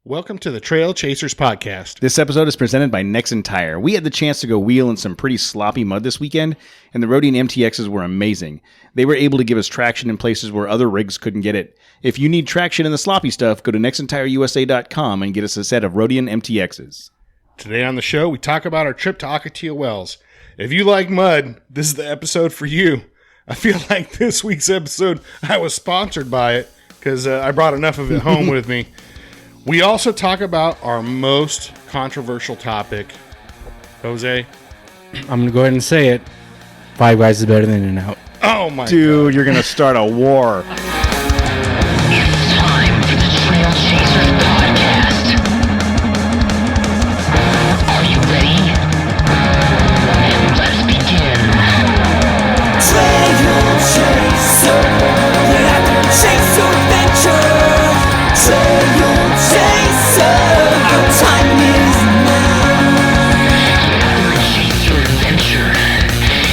Welcome to the Trail Chasers Podcast. This episode is presented by Nexen Tire. We had the chance to go wheel in some pretty sloppy mud this weekend, and the Roadian MTXs were amazing. They were able to give us traction in places where other rigs couldn't get it. If you need traction in the sloppy stuff, go to nexentireusa.com and get us a set of Roadian MTXs. Today on the show, we talk about our trip to Ocotillo Wells. If you like mud, this is the episode for you. I feel like this week's episode, I was sponsored by it because I brought enough of it home with me. We also talk about our most controversial topic. Jose? I'm going to go ahead and say it. Five Guys is better than In-N-Out. Oh my Dude, you're going to start a war. It's time for the Trail Chasers Podcast. Are you ready? Let's begin. Trail chaser, get out there and chase your adventure. Trail chaser, our time is now. Get out there and chase your adventure.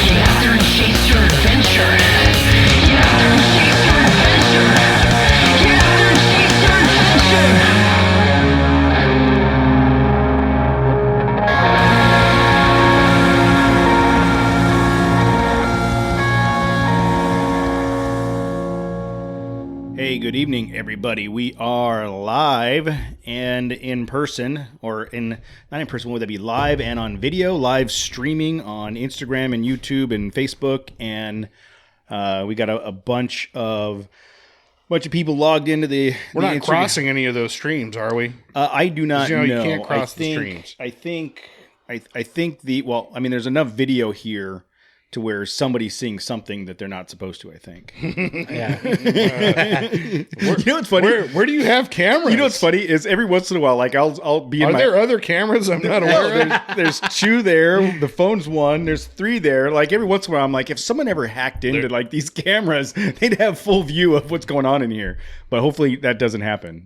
Get out there and chase your adventure. Get out there and chase your adventure. Get out there and chase your adventure. Hey, good evening, everybody. We are live and in person, or not in person, would that be live and on video, live streaming on Instagram and YouTube and Facebook, and we got a bunch of people logged into the. We're the not Instagram. crossing any of those streams, are we? I do not know. You can't cross the streams. I think there's enough video here to where somebody's seeing something that they're not supposed to, I think. Yeah. You know what's funny? Where do you have cameras? You know what's funny is every once in a while, like I'll be in Are my. there other cameras I'm not aware of? There's two there. The phone's one. There's three there. Like every once in a while, I'm like, if someone ever hacked into like these cameras, they'd have full view of what's going on in here. But hopefully that doesn't happen.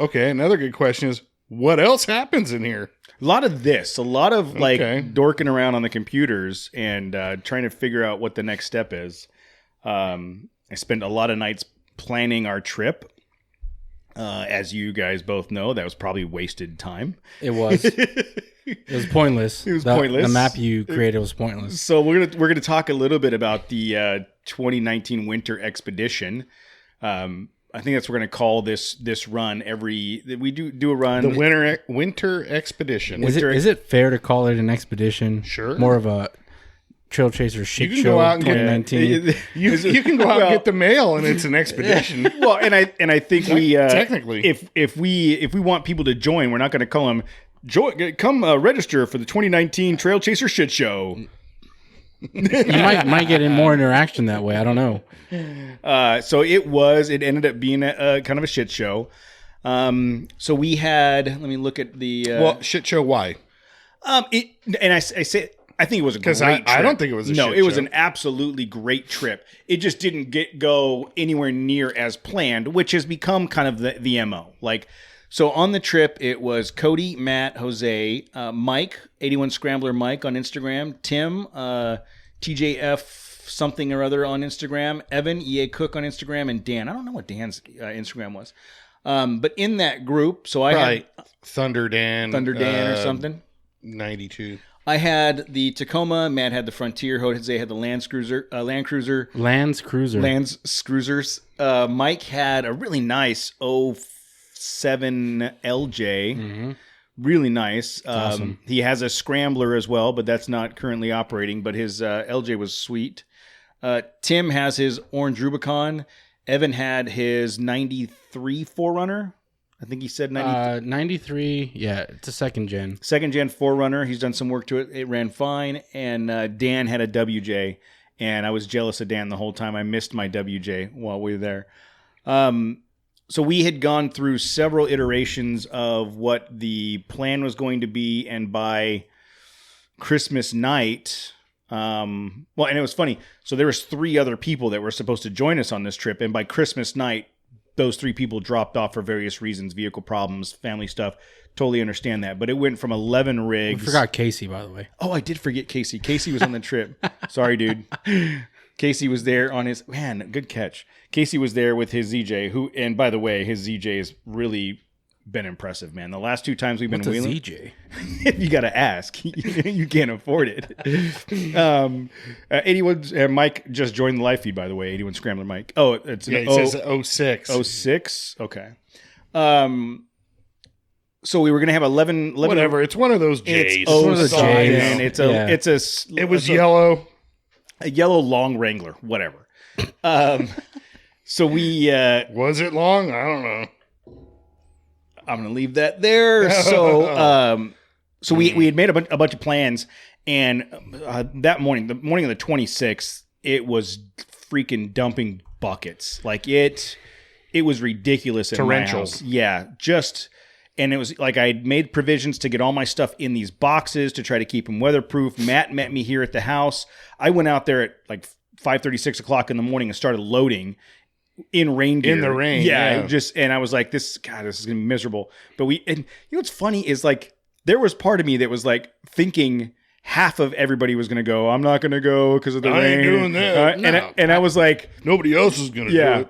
Okay, another good question is, what else happens in here? A lot of like Okay. dorking around on the computers and trying to figure out what the next step is. I spent a lot of nights planning our trip. As you guys both know, that was probably wasted time. It was. It was pointless. It was pointless. The map you created was pointless. So we're gonna talk a little bit about the 2019 winter expedition. I think that's what we're gonna call this run. We do a run. The winter expedition. Is it fair to call it an expedition? Sure. More of a Trail Chaser shit You can show go out and get- 2019. You can go out and get the mail, and it's an expedition. Well, and I think we Technically. if we want people to join, we're not going to call them come register for the 2019 Trail Chaser Shit Show. You might get in more interaction that way. I don't know. So it ended up being a kind of a shit show. So we had, let me look at the Well, shit show why? I say I think it was a great 'Cause trip. I don't think it was a no, shit it was show. an absolutely great trip. It just didn't go anywhere near as planned, which has become kind of the MO. Like, so on the trip, it was Cody, Matt, Jose, Mike, 81 Scrambler Mike on Instagram, Tim, TJF something or other on Instagram, Evan, EA Cook on Instagram, and Dan. I don't know what Dan's Instagram was. But in that group, so I Probably had Thunder Dan or something. 92. I had the Tacoma, Matt had the Frontier, Jose had the Land Cruiser, Lance Cruisers. Mike had a really nice 07 LJ, really nice. awesome. He has a Scrambler as well, but that's not currently operating, but his LJ was sweet. Tim has his Orange Rubicon. Evan had his 93 4Runner. I think he said 93. 93. Yeah, it's a second gen. Second gen 4Runner. He's done some work to it. It ran fine. And Dan had a WJ. And I was jealous of Dan the whole time. I missed my WJ while we were there. So we had gone through several iterations of what the plan was going to be. And by Christmas night, and it was funny. So there was 3 other people that were supposed to join us on this trip. And by Christmas night, those 3 people dropped off for various reasons, vehicle problems, family stuff. Totally understand that. But it went from 11 We rigs. forgot Casey, by the way. Oh, I did forget Casey. Casey was on the trip. Sorry, dude. Casey was there on his... Man, good catch. Casey was there with his ZJ, and by the way, his ZJ is really been impressive, man. The last 2 times we've been What's a wheeling, ZJ? you got to ask. You can't afford it. 81 Mike just joined the live feed, by the way. 81 Scrambler Mike. Oh, it's an Yeah, it says 06. 06. Okay. So we were gonna have 11 Whatever. It's one of those J's. It's one of the That's all I J's. know. It's a Yeah. it's a It was it's a- yellow. a yellow long Wrangler, whatever. So we Was it long? I don't know. I'm gonna leave that there. So we had made a bunch of plans, and that morning, the morning of the 26th, it was freaking dumping buckets. Like it was ridiculous. At my Torrential. house. Yeah, and it was like I had made provisions to get all my stuff in these boxes to try to keep them weatherproof. Matt met me here at the house. I went out there at like 5:30, 6 o'clock in the morning and started loading in rain gear. In the rain, Yeah. yeah. And I was like, this is going to be miserable. But and you know what's funny is like, there was part of me that was like thinking half of everybody was going to go. I'm not going to go because of the I rain. ain't doing that. And I was like, Nobody else is going to yeah. do it.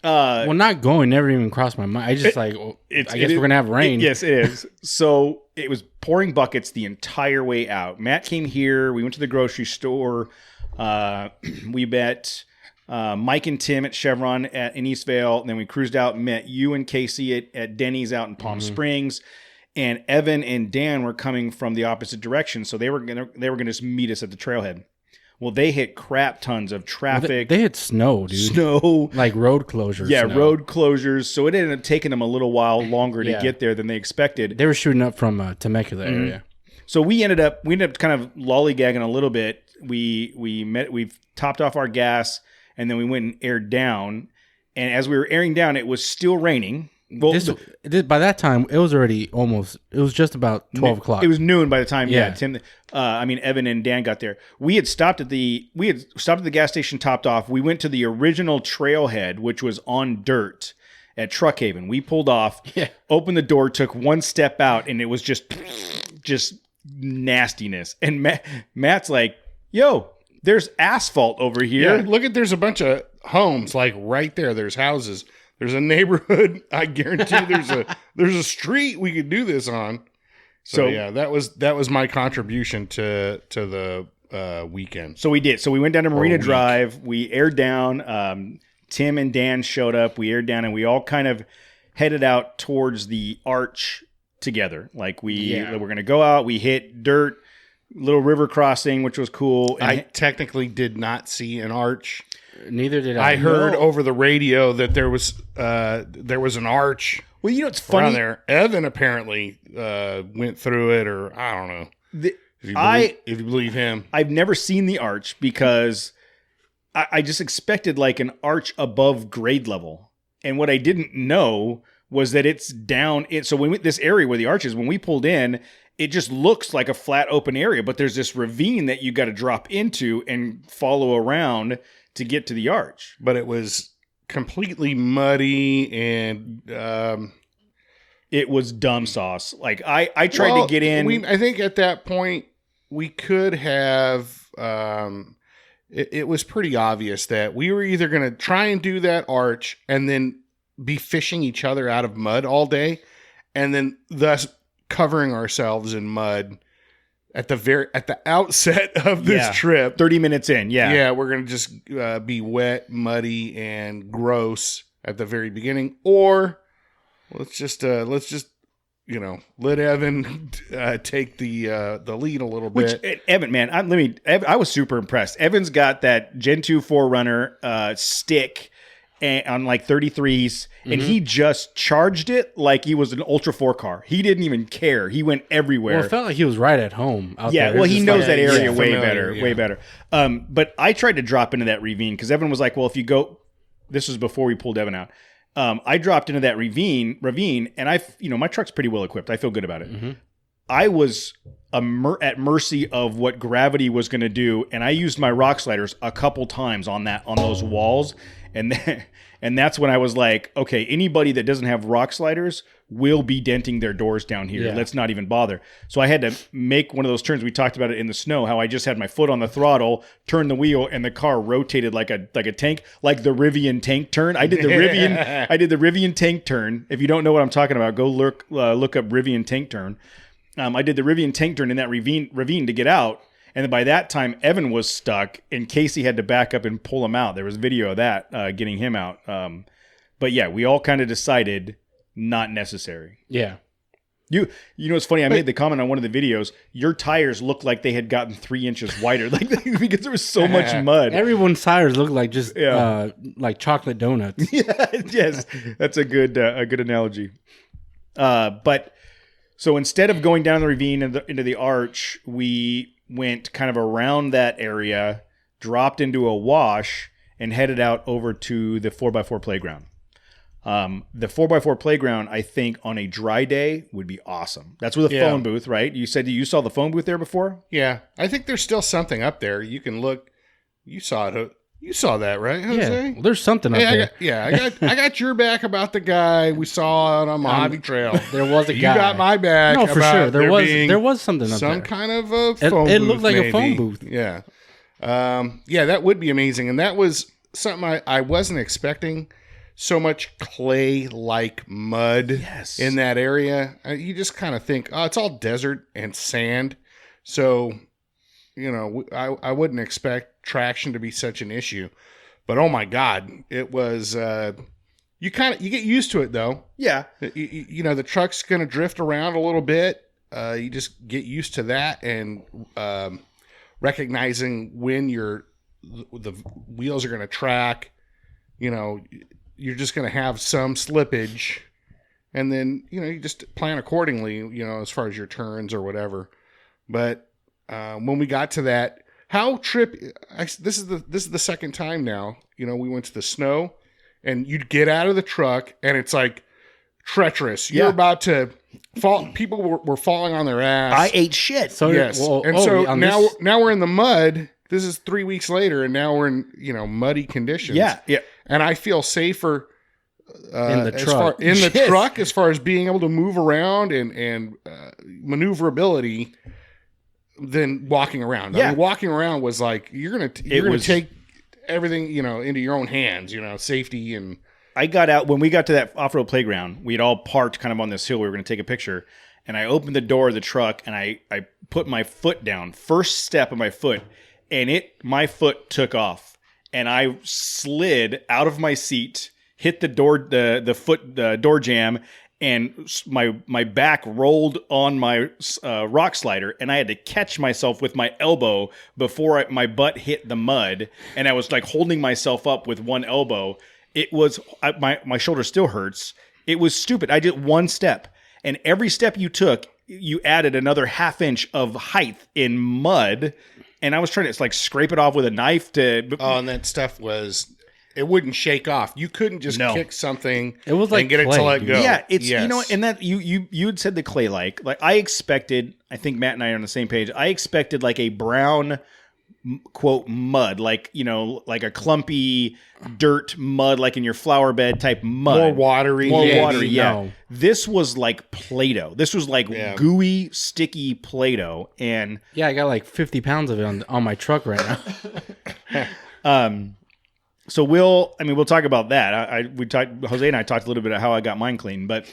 Well, not going never even crossed my mind. I just I guess we're gonna have rain. Yes, it is. So it was pouring buckets the entire way out. Matt came here. We went to the grocery store. We met Mike and Tim at Chevron in Eastvale. And then we cruised out and met you and Casey at Denny's out in Palm Springs. And Evan and Dan were coming from the opposite direction, so they were gonna just meet us at the trailhead. Well, they hit crap tons of traffic. They hit snow, dude. Snow. Like road closures. Yeah, snow. road closures. So it ended up taking them a little while longer to Yeah. get there than they expected. They were shooting up from Temecula area. So we ended up kind of lollygagging a little bit. We topped off our gas, and then we went and aired down. And as we were airing down, it was still raining. Well, By that time, it was already it was just about 12 o'clock. It was noon by the time Yeah. Evan and Dan got there. We had stopped at the gas station, topped off. We went to the original trailhead, which was on dirt at Truckhaven. We pulled off, opened the door, took one step out, and it was just nastiness. And Matt's like, "Yo, there's asphalt over here." Yeah, look at there's a bunch of homes like right there. There's houses. There's a neighborhood. I guarantee there's a street we could do this on. So yeah, that was my contribution to the weekend. So we did. So we went down to Marina week. Drive. We aired down. Tim and Dan showed up. We aired down, and we all kind of headed out towards the arch together. Like we're going to go out. We hit dirt, little river crossing, which was cool. And I technically did not see an arch. Neither did I. I heard over the radio that there was an arch well, you know, it's around funny. there. Evan apparently went through it, or I don't know. If you believe him, I've never seen the arch because I just expected like an arch above grade level. And what I didn't know was that it's down. So when this area where the arch is, when we pulled in, it just looks like a flat open area, but there's this ravine that you got to drop into and follow around to get to the arch. but it was completely muddy and It was dumb sauce. Like I tried to get in. I think at that point we could have. It was pretty obvious that we were either going to try and do that arch and then be fishing each other out of mud all day, and then thus covering ourselves in mud at the outset of this Yeah. trip. 30 minutes in. Yeah. Yeah, we're going to just be wet, muddy, and gross at the very beginning. Or let's just let Evan take the lead a little Which bit. Evan, man, I was super impressed. Evan's got that Gen 2 4Runner stick on like 33s, and he just charged it like he was an Ultra 4 car. He didn't even care. He went everywhere. Well, it felt like he was right at home. Out Yeah, there. well, It was he just knows like- that area yeah, way familiar, better, yeah. way better. But I tried to drop into that ravine because Evan was like, well, if you go, this was before we pulled Evan out. I dropped into that ravine, and my truck's pretty well equipped. I feel good about it. I was at mercy of what gravity was going to do, and I used my rock sliders a couple times on those walls, and then, and that's when I was like, okay, anybody that doesn't have rock sliders will be denting their doors down here. Yeah. Let's not even bother. So I had to make one of those turns. We talked about it in the snow, how I just had my foot on the throttle, turned the wheel, and the car rotated like a tank, like the Rivian tank turn. I did the Rivian tank turn. If you don't know what I'm talking about, go look up Rivian tank turn. I did the Rivian tank turn in that ravine to get out. And then by that time, Evan was stuck, and Casey had to back up and pull him out. There was video of that getting him out. But yeah, we all kind of decided not necessary. Yeah. You know, it's funny. I made the comment on one of the videos. Your tires looked like they had gotten 3 inches wider, like because there was so much mud. Everyone's tires look like just like chocolate donuts. Yeah, yes, that's a good analogy. But so instead of going down the ravine into the arch, we went kind of around that area, dropped into a wash, and headed out over to the 4x4 playground. The 4x4 playground, I think, on a dry day would be awesome. That's where the phone booth, right? You said you saw the phone booth there before? Yeah, I think there's still something up there. You can look. You saw it. You saw that, right, Jose? Yeah, well, there's something up there. I got your back about the guy we saw out on Mojave Trail. There was a You guy. got my back. No, for about sure. There was something up some there. kind of a phone booth. It looked like maybe. a phone booth. Yeah. Yeah, that would be amazing. And that was something I wasn't expecting. So much clay-like mud in that area. You just kind of think, oh, it's all desert and sand. So, you know, I wouldn't expect traction to be such an issue. But oh my God, it was. You get used to it though. Yeah. You know, the truck's going to drift around a little bit. You just get used to that and recognizing when the wheels are going to track. You know, you're just going to have some slippage, and then you just plan accordingly. You know, as far as your turns or whatever. But when we got to that. This is the second time now. You know, we went to the snow, and you'd get out of the truck, and it's like treacherous. You're about to fall. People were falling on their ass. I ate shit. So Yes, now we're in the mud. This is 3 weeks later, and now we're in muddy conditions. Yeah. And I feel safer in the truck. Truck as far as being able to move around and maneuverability. Than walking around. Yeah. I mean, walking around was like you're gonna take everything into your own hands. Safety and. I got out when we got to that off-road playground. We had all parked kind of on this hill. We were going to take a picture, and I opened the door of the truck and I put my foot down, first step of my foot, and my foot took off, and I slid out of my seat, hit the door, the door jamb. And my back rolled on my rock slider, and I had to catch myself with my elbow before my butt hit the mud. And I was like holding myself up with one elbow. It was my shoulder still hurts. It was stupid. I did one step, and every step you took, you added another half inch of height in mud. And I was trying to scrape it off with a knife to. Oh, and that stuff was. It wouldn't shake off. You couldn't just kick something. It was like and get clay, it to let dude. go. Yeah, it's and that you had said the clay like I expected. I think Matt and I are on the same page. I expected like a brown quote mud, like a clumpy dirt mud, like in your flower bed type mud, more watery. Yeah, No. this was like Play-Doh. This was like gooey, sticky Play-Doh, and Yeah, I got like 50 pounds of it on my truck right now. So we'll talk about that. Jose and I talked a little bit about how I got mine clean, but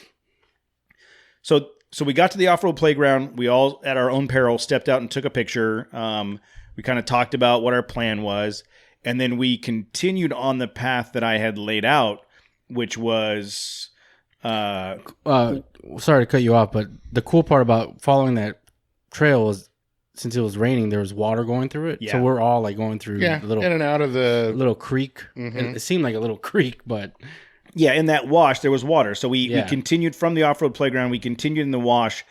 so we got to the off-road playground. We all, at our own peril, stepped out and took a picture. We kind of talked about what our plan was, and then we continued on the path that I had laid out, which was Sorry to cut you off, but the cool part about following that trail was, since it was raining, there was water going through it. Yeah. So we're all like going through Yeah, the little in and out of the. little creek. It seemed like a little creek, but yeah, in that wash there was water. So we continued from the off-road playground. We continued in the wash,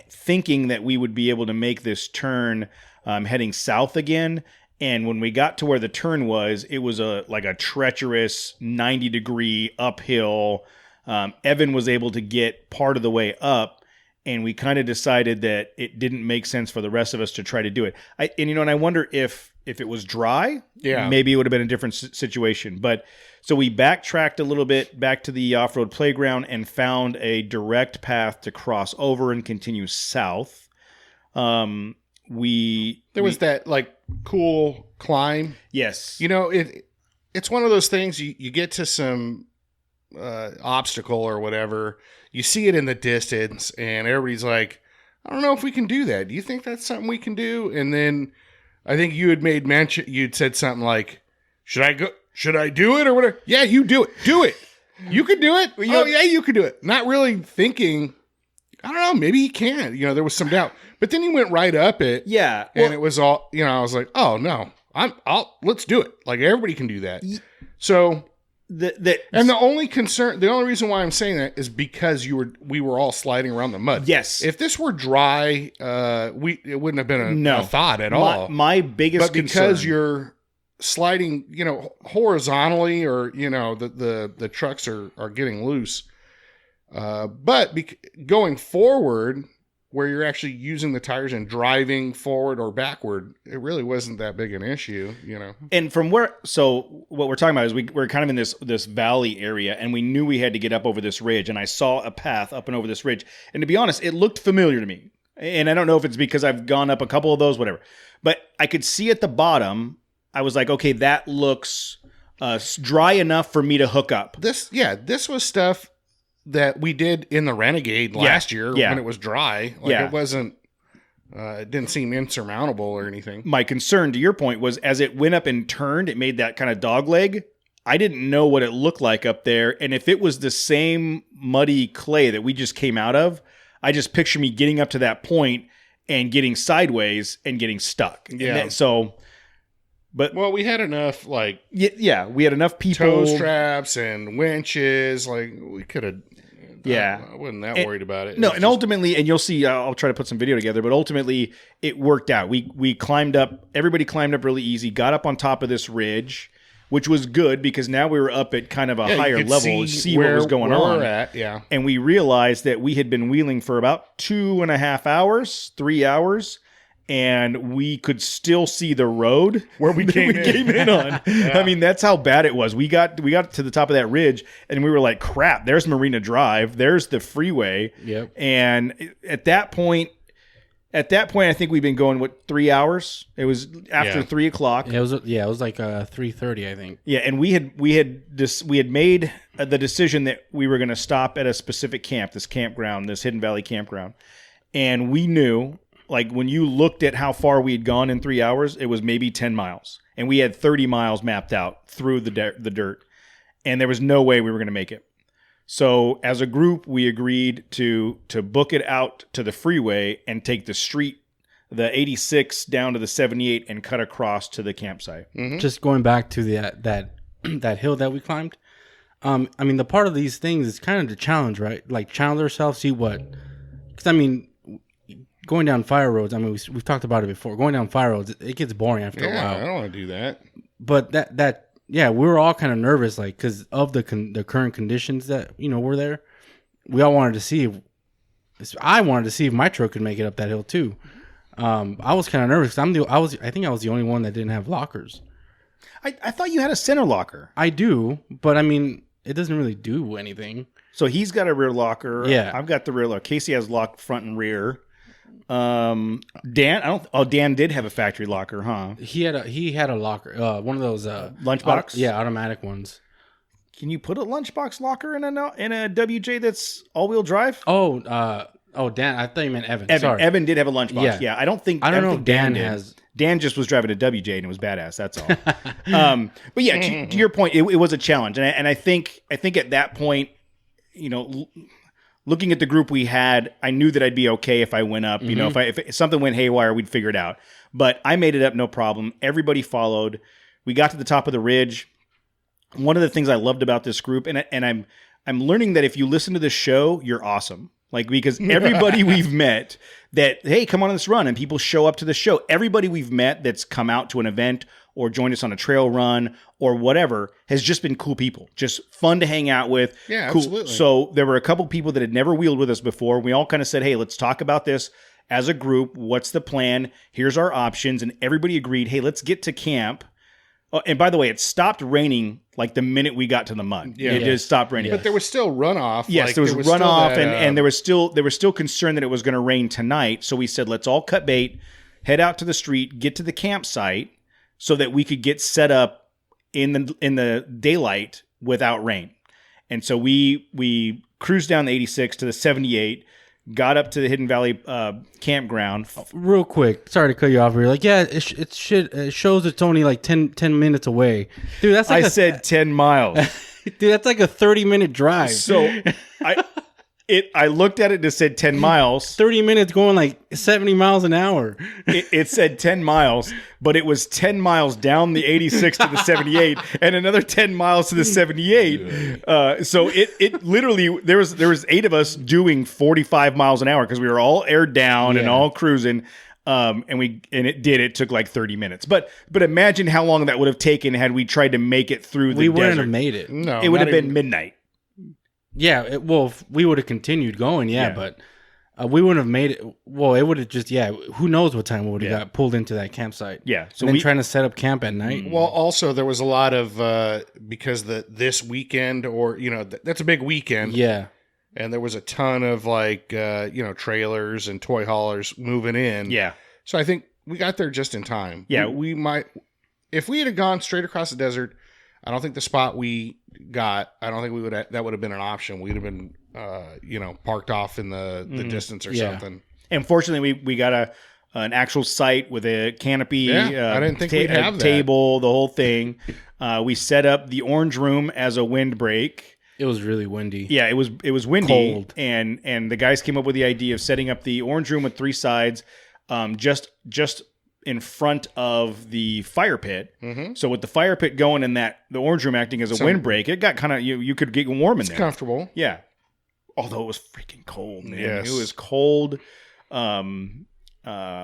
thinking that we would be able to make this turn heading south again. And when we got to where the turn was, it was a treacherous 90-degree uphill. Evan was able to get part of the way up, and we kind of decided that it didn't make sense for the rest of us to try to do it. And I wonder if it was dry, maybe it would have been a different situation. But so we backtracked a little bit back to the off-road playground and found a direct path to cross over and continue south. There was that like cool climb. Yes. It's one of those things you get to some obstacle or whatever. You see it in the distance and everybody's like, I don't know if we can do that. Do you think that's something we can do? And then I think you had made mention, you'd said something like, should I do it or whatever? Yeah, you do it. Do it. You can do it. Oh yeah, you can do it. Not really thinking, I don't know, maybe he can. There was some doubt. But then he went right up it. Yeah. And it was all, I was like, oh no, let's do it. Like everybody can do that. So and the only reason why I'm saying that is because we were all sliding around the mud. Yes. If this were dry, it wouldn't have been a thought at all. My biggest concern, because you're sliding, horizontally, or the trucks are getting loose. But going forward, where you're actually using the tires and driving forward or backward, it really wasn't that big an issue, And from what we're talking about is we're kind of in this valley area, and we knew we had to get up over this ridge, and I saw a path up and over this ridge, and to be honest, it looked familiar to me. And I don't know if it's because I've gone up a couple of those, whatever, but I could see at the bottom, I was like, okay, that looks dry enough for me to hook up. This was stuff that we did in the Renegade last year when it was dry. It wasn't, it didn't seem insurmountable or anything. My concern, to your point, was as it went up and turned, it made that kind of dog leg. I didn't know what it looked like up there. And if it was the same muddy clay that we just came out of, I just picture me getting up to that point and getting sideways and getting stuck. Yeah. Well, we had enough, we had enough people. Tow straps and winches. We could have. I wasn't that worried about it. No, and ultimately, and you'll see, I'll try to put some video together, but ultimately it worked out. We climbed up, everybody climbed up really easy, got up on top of this ridge, which was good because now we were up at kind of a higher level, see what was going on. We're at, and we realized that we had been wheeling for about 2.5 hours, 3 hours, and we could still see the road where we came in on. Yeah. I mean, that's how bad it was. We got to the top of that ridge, and we were like, crap, there's Marina Drive. There's the freeway. Yep. And at that point, I think we'd been going, 3 hours? It was after 3 o'clock. It was like 3:30, I think. Yeah, and we had made the decision that we were going to stop at a specific camp, this campground, this Hidden Valley campground. And we knew, when you looked at how far we had gone in 3 hours, it was maybe 10 miles. And we had 30 miles mapped out through the dirt. And there was no way we were going to make it. So as a group, we agreed to book it out to the freeway and take the street, the 86 down to the 78 and cut across to the campsite. Mm-hmm. Just going back to that hill that we climbed. I mean, the part of these things is kind of the challenge, right? Challenge ourselves, see what... Because, going down fire roads, we've talked about it before. Going down fire roads, it gets boring after a while. I don't want to do that. But we were all kind of nervous, because of the current conditions that were there. We all wanted to see I wanted to see if my truck could make it up that hill too. I was kind of nervous because I think I was the only one that didn't have lockers. I thought you had a center locker. I do, but it doesn't really do anything. So he's got a rear locker. Yeah, I've got the rear locker. Casey has locked front and rear. Dan, Dan did have a factory locker, huh? He had a locker, one of those lunchbox, automatic ones. Can you put a lunchbox locker in a WJ that's all-wheel drive? Oh, Dan, I thought you meant Evan. Sorry. Evan did have a lunchbox. Yeah, I don't know if Dan has. Dan just was driving a WJ and it was badass. That's all. But yeah, to your point, it was a challenge, and I think at that point, looking at the group we had, I knew that I'd be okay if I went up. Mm-hmm. If something went haywire, we'd figure it out. But I made it up, no problem. Everybody followed. We got to the top of the ridge. One of the things I loved about this group, and I'm learning that if you listen to this show, you're awesome. Like, because everybody we've met that, hey, come on this run, and people show up to the show. Everybody we've met that's come out to an event or joined us on a trail run or whatever has just been cool people, just fun to hang out with. Yeah, cool. absolutely. So there were a couple people that had never wheeled with us before. We all kind of said, hey, let's talk about this as a group. What's the plan? Here's our options. And everybody agreed, hey, let's get to camp. Oh, and by the way, it stopped raining like the minute we got to the mud. Yeah. It just stopped raining. But there was still runoff. Yes, like, there was still runoff, that, and there was still concern that it was going to rain tonight. So we said, let's all cut bait, head out to the street, get to the campsite, so that we could get set up in the daylight without rain. And so we cruised down the 86 to the 78, got up to the Hidden Valley campground. Real quick, sorry to cut you off here. Like, yeah, it shows it's only like 10 minutes away. Dude, that's like I said 10 miles. dude, that's like a 30-minute drive. So I looked at it and it said 10 miles. 30 minutes going like 70 miles an hour. It said 10 miles, but it was 10 miles down the 86 to the 78 and another 10 miles to the 78. So it literally, there was 8 of us doing 45 miles an hour because we were all aired down and all cruising. It took like 30 minutes. But imagine how long that would have taken had we tried to make it through the We wouldn't desert. have made it. No, It would not have been even- midnight. Yeah, if we would have continued going, Yeah. but we wouldn't have made it. Well, it would have just, who knows what time we would have Yeah. got pulled into that campsite. Yeah. So then trying to set up camp at night. Well, also there was a lot of because this weekend, or that's a big weekend. Yeah. And there was a ton of like trailers and toy haulers moving in. Yeah. So I think we got there just in time. Yeah. we might, if we had gone straight across the desert, I don't think the spot we got, I don't think we would that would have been an option. We'd have been parked off in the distance or Yeah. something. And fortunately, we got an actual site with a canopy. Yeah, I didn't think we'd have a that. table, the whole thing. We set up the orange room as a windbreak. It was really windy. Yeah, it was windy, Cold. and the guys came up with the idea of setting up the orange room with 3 sides, just in front of the fire pit. Mm-hmm. So with the fire pit going and the orange room acting as a windbreak, it got kind of you could get warm in It's there. comfortable. Yeah. Although it was freaking cold, man. Yes. It was cold.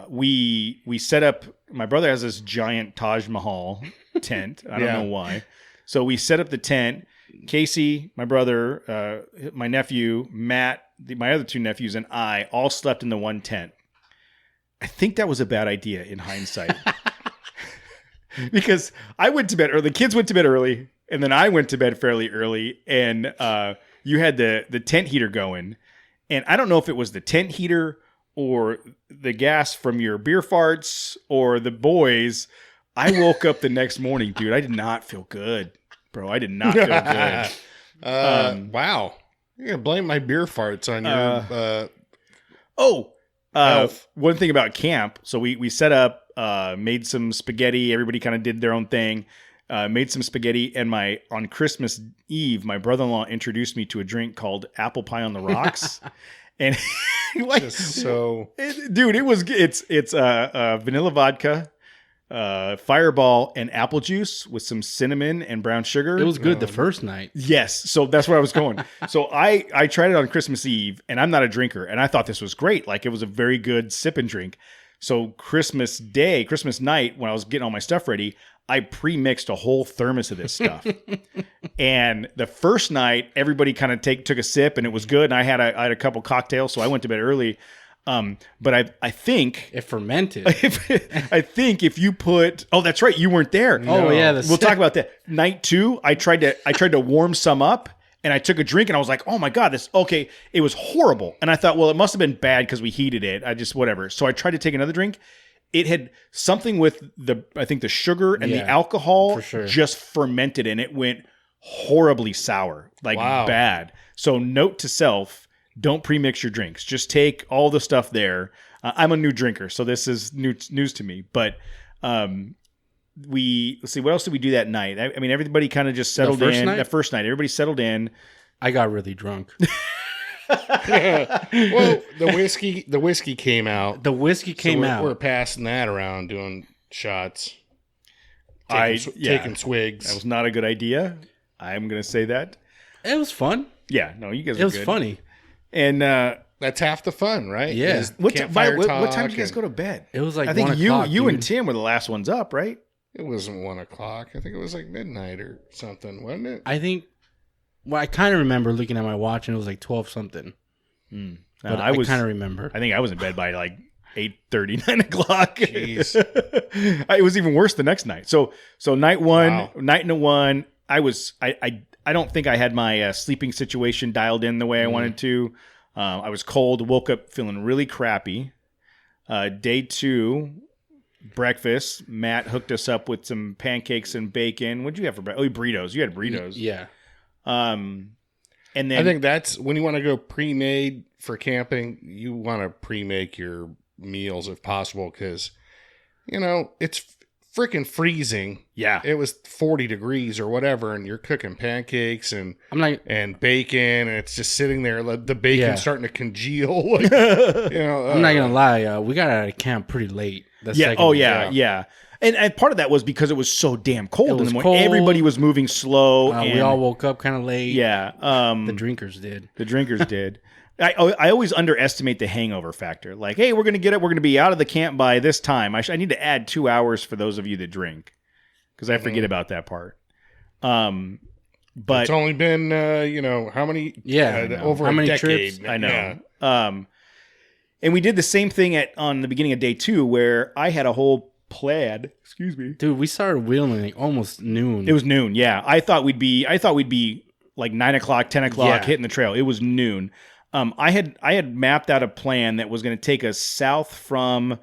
We set up, my brother has this giant Taj Mahal tent. I don't Yeah. know why. So we set up the tent. Casey, my brother, my nephew, Matt, my other 2 nephews, and I all slept in the one tent. I think that was a bad idea in hindsight. Because I went to bed early. The kids went to bed early, and then I went to bed fairly early, and you had the tent heater going. And I don't know if it was the tent heater or the gas from your beer farts or the boys. I woke up the next morning, dude. I did not feel good, bro. I did not feel good. Wow. You're gonna blame my beer farts on your health. One thing about camp. So we set up, made some spaghetti. Everybody kind of did their own thing. Made some spaghetti, and on Christmas Eve, my brother-in-law introduced me to a drink called Apple Pie on the Rocks, and dude, it's vanilla vodka, Fireball, and apple juice with some cinnamon and brown sugar. It was good the first night. Yes. So that's where I was going. So I tried it on Christmas Eve, and I'm not a drinker, and I thought this was great. Like, it was a very good sip and drink. So Christmas night, when I was getting all my stuff ready, I pre-mixed a whole thermos of this stuff. And the first night, everybody kind of took a sip, and it was good. And I had a couple cocktails, so I went to bed early. But I think It fermented. if you put, oh, that's right, you weren't there. Oh, yeah. We'll talk about that. Night 2, I tried to warm some up, and I took a drink, and I was like, oh my God, it was horrible. And I thought, well, it must have been bad because we heated it. Whatever. So I tried to take another drink. It had something with the sugar and the alcohol for sure. just fermented, and it went horribly sour, like bad. So note to self, don't pre-mix your drinks. Just take all the stuff there. I'm a new drinker, so this is news to me. But let's see, what else did we do that night? I mean, everybody kind of just settled first in. night? That first night, everybody settled in. I got really drunk. Well, the whiskey came out. The whiskey came out. We're passing that around, doing shots, Taking taking swigs. That was not a good idea. I'm going to say that. It was fun. Yeah, no, you guys It were was good. funny. And that's half the fun, right? Yeah. Is What campfire time talk did you guys and- go to bed? It was like I think 1 you o'clock, you and dude. Tim were the last ones up, right? It wasn't 1 o'clock. I think it was like midnight or something, wasn't it? I think. Well, I kind of remember looking at my watch and it was like 12 something. But I kind of remember. I think I was in bed by like 8:30, 9 o'clock. Jeez. It was even worse the next night. So night one, Wow. night into one, I don't think I had my sleeping situation dialed in the way I wanted to. I was cold, woke up feeling really crappy. Day two, breakfast. Matt hooked us up with some pancakes and bacon. What'd you have for breakfast? Oh, burritos. You had burritos. Yeah. And then I think that's when you want to go pre-made for camping, you want to pre-make your meals if possible because, it's freaking freezing. yeah. It was 40 degrees or whatever, and you're cooking pancakes and I'm like, bacon, and it's just sitting there. The bacon's Yeah. starting to congeal. Like, I'm not gonna lie. We got out of camp pretty late. The Yeah. second Oh, day. yeah. And part of that was because it was so damn cold It in the was morning. cold. Everybody was moving slow. We and, all woke up kind of late. yeah. The drinkers did. The drinkers did. I always underestimate the hangover factor. Like, hey, we're gonna get it. We're gonna be out of the camp by this time. I need to add 2 hours for those of you that drink because I forget about that part. But it's only been, how many? Yeah, I know. over How a many decade. trips? I know. Yeah. And we did the same thing on the beginning of day 2 where I had a whole plaid. Excuse me. Dude, we started wheeling like almost noon. It was noon. Yeah, I thought we'd be like 9 o'clock, 10 o'clock, Yeah. hitting the trail. It was noon. I had mapped out a plan that was going to take us south from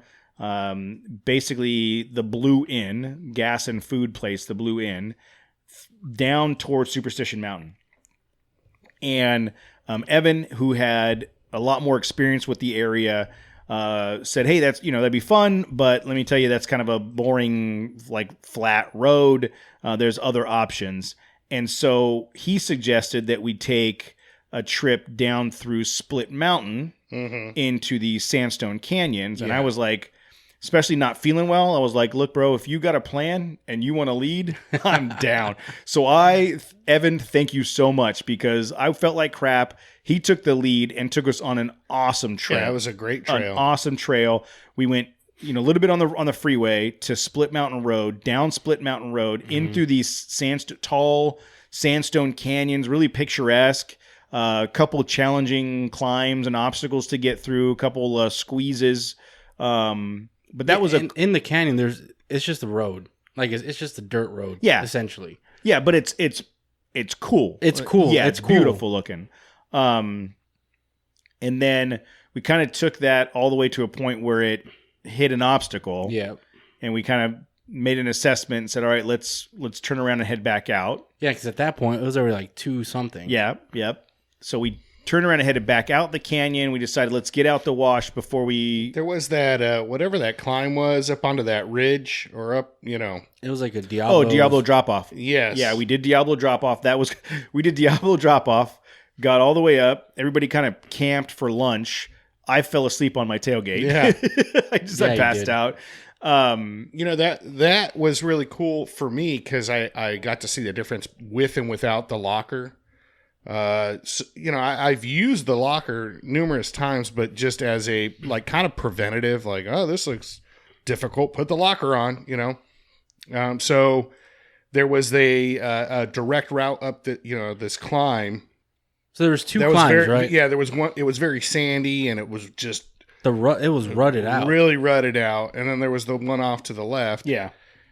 basically the Blue Inn, gas and food place, the Blue Inn, down towards Superstition Mountain. And Evan, who had a lot more experience with the area, said, "Hey, that'd be fun, but let me tell you, that's kind of a boring, like flat road. There's other options." And so he suggested that we take a trip down through Split Mountain into the Sandstone Canyons. And I was like, especially not feeling well, I was like, look, bro, if you got a plan and you want to lead, I'm down. So Evan, thank you so much because I felt like crap. He took the lead and took us on an awesome trail. Yeah, it was a great An trail. awesome trail. We went, a little bit on the freeway to Split Mountain Road, down Split Mountain Road, in through these tall sandstone canyons, really picturesque. A couple challenging climbs and obstacles to get through, a couple squeezes. But that was in the canyon. It's just a road. Like it's just a dirt road. Yeah. essentially. yeah, but it's cool. It's cool. Yeah, It's it's cool. beautiful looking. And then we kind of took that all the way to a point where it hit an obstacle. Yeah, And we kind of made an assessment and said, all right, let's turn around and head back out. yeah. Because at that point it was already like 2 something. Yeah, yep. So we turned around and headed back out the canyon. We decided let's get out the wash before we. There was that, whatever that climb was up onto that ridge or up, It was like a Diablo. Oh, Diablo drop off. Yes. Yeah, we did Diablo drop off. We did Diablo drop off. Got all the way up. Everybody kind of camped for lunch. I fell asleep on my tailgate. Yeah. I Yeah, you passed did. out. That was really cool for me because I got to see the difference with and without the locker. I've used the locker numerous times, but just as a like kind of preventative, like, oh, this looks difficult, put the locker on, So there was a direct route up this climb. So there was 2 That was climbs, very, right? yeah, there was one. It was very sandy and it was just It was rutted out. really rutted out. And then there was the one off to the left. Yeah.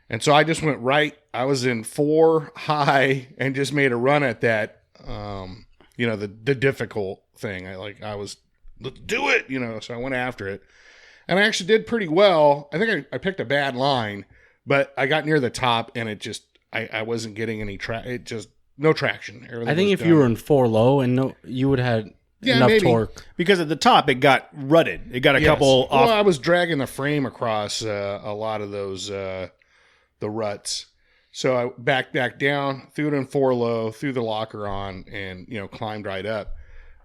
And so I just went right. I was in 4 high and just made a run at that. The difficult thing. Let's do it. So I went after it, and I actually did pretty well. I think I picked a bad line, but I got near the top, and it just I wasn't getting any no traction. Everything I think was if you done. were in 4 low and you would have had enough maybe. torque. Because at the top it got rutted. It got a Yes. couple off. Well, I was dragging the frame across a lot of those the ruts. So I backed back down, threw it in 4 low, threw the locker on, and climbed right up.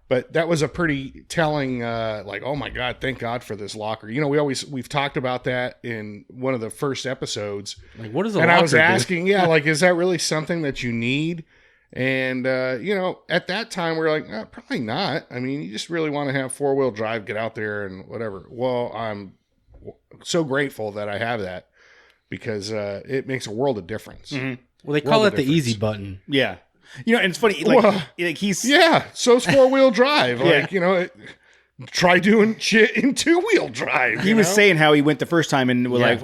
But that was a pretty telling, oh my God, thank God for this locker. We've talked about that in one of the first episodes, Like, what is a and locker? I was do? asking, is that really something that you need? And, at that time, we are like, probably not. I mean, you just really want to have 4-wheel drive, get out there and whatever. Well, I'm so grateful that I have that because it makes a world of difference. Mm-hmm. Well, they call World it of the difference. easy button. Yeah. And it's funny. Well, He's Yeah, so's 4-wheel drive. Yeah. Try doing shit in 2-wheel drive. He was saying how he went the first time and was like,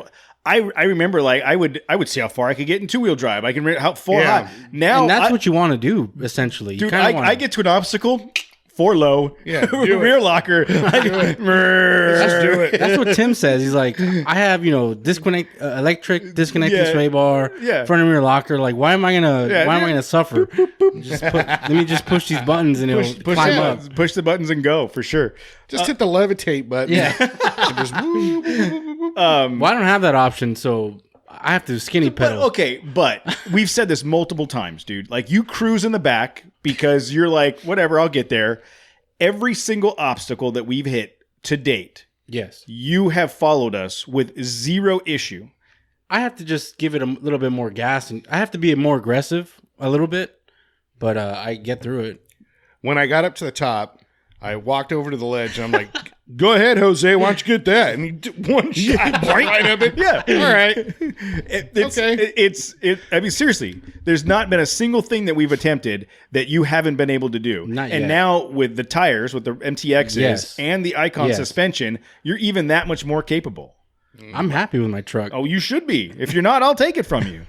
I remember I would see how far I could get in 2-wheel drive. I can how far Yeah. high. Now And that's what you want to do, essentially. You dude, kinda wanna- I get to an obstacle, 4 low, Yeah, do rear it. locker. Let's do it. That's what Tim says. He's like, I have, electric disconnecting Yeah. sway bar, Yeah. front of rear locker. Like, why am I gonna suffer? Let me just push these buttons and it'll climb up. Push the buttons and go for sure. Just hit the levitate button. Yeah. And just woo, woo, woo, woo, woo. Well, I don't have that option, so I have to skinny pedal. But we've said this multiple times, dude. Like you cruise in the back because you're like, whatever, I'll get there. Every single obstacle that we've hit to date, Yes. you have followed us with 0 issue. I have to just give it a little bit more gas, and I have to be more aggressive a little bit, but I get through it. When I got up to the top, I walked over to the ledge and I'm like, go ahead, Jose, why don't you get that? And he did one shot right up it. Yeah. All right. I mean, seriously, there's not been a single thing that we've attempted that you haven't been able to do. Not and yet. now with the tires, with the MTXs Yes. and the Icon Yes. suspension, you're even that much more capable. I'm happy with my truck. Oh, you should be. If you're not, I'll take it from you.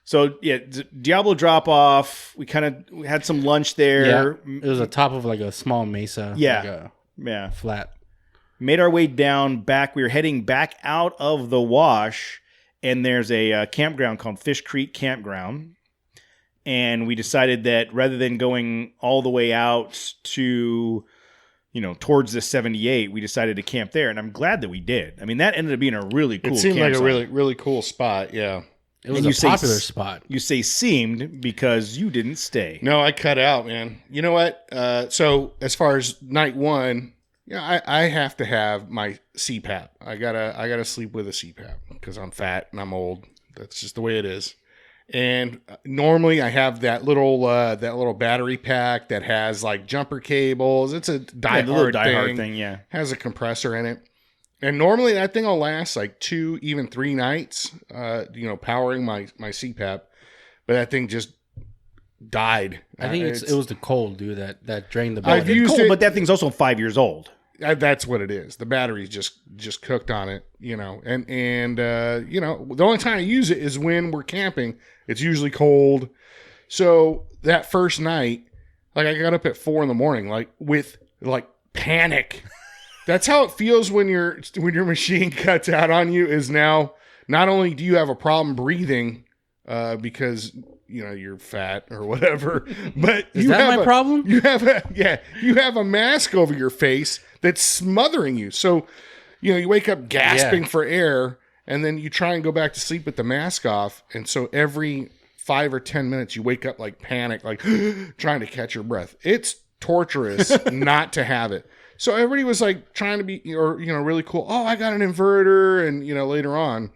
So yeah, Diablo drop off. We had some lunch there. It was a top of like a small mesa. Yeah. Like a Yeah. flat. Made our way down back. We were heading back out of the wash, and there's a campground called Fish Creek Campground. And we decided that rather than going all the way out to, towards the 78, we decided to camp there. And I'm glad that we did. I mean, that ended up being a really cool It seemed like a campsite. really, really cool spot. Yeah. It was And you a say popular s- spot. You say seemed because you didn't stay. No, I cut out, man. You know what? So as far as night one, I have to have my CPAP. I gotta sleep with a CPAP because I'm fat and I'm old. That's just the way it is. And normally I have that little battery pack that has like jumper cables. It's a Yeah, the little diehard thing, yeah. Has a compressor in it. And normally that thing will last like 2, even 3 nights, powering my CPAP. But that thing just died. I think it was the cold, dude, that drained the I've battery. used Cool, it- but that thing's also 5 years old. That's what it is. The battery's just cooked on it, and the only time I use it is when we're camping. It's usually cold. So that first night, like I got up at 4 a.m, like with like panic. That's how it feels when your machine cuts out on you. Is now not only do you have a problem breathing because you're fat or whatever, but Is you that have my problem? You have a mask over your face that's smothering you. So, you wake up gasping for air, and then you try and go back to sleep with the mask off, and so every 5 or 10 minutes you wake up like panic, like trying to catch your breath. It's torturous not to have it. So everybody was like trying to be, really cool. Oh, I got an inverter, and later on.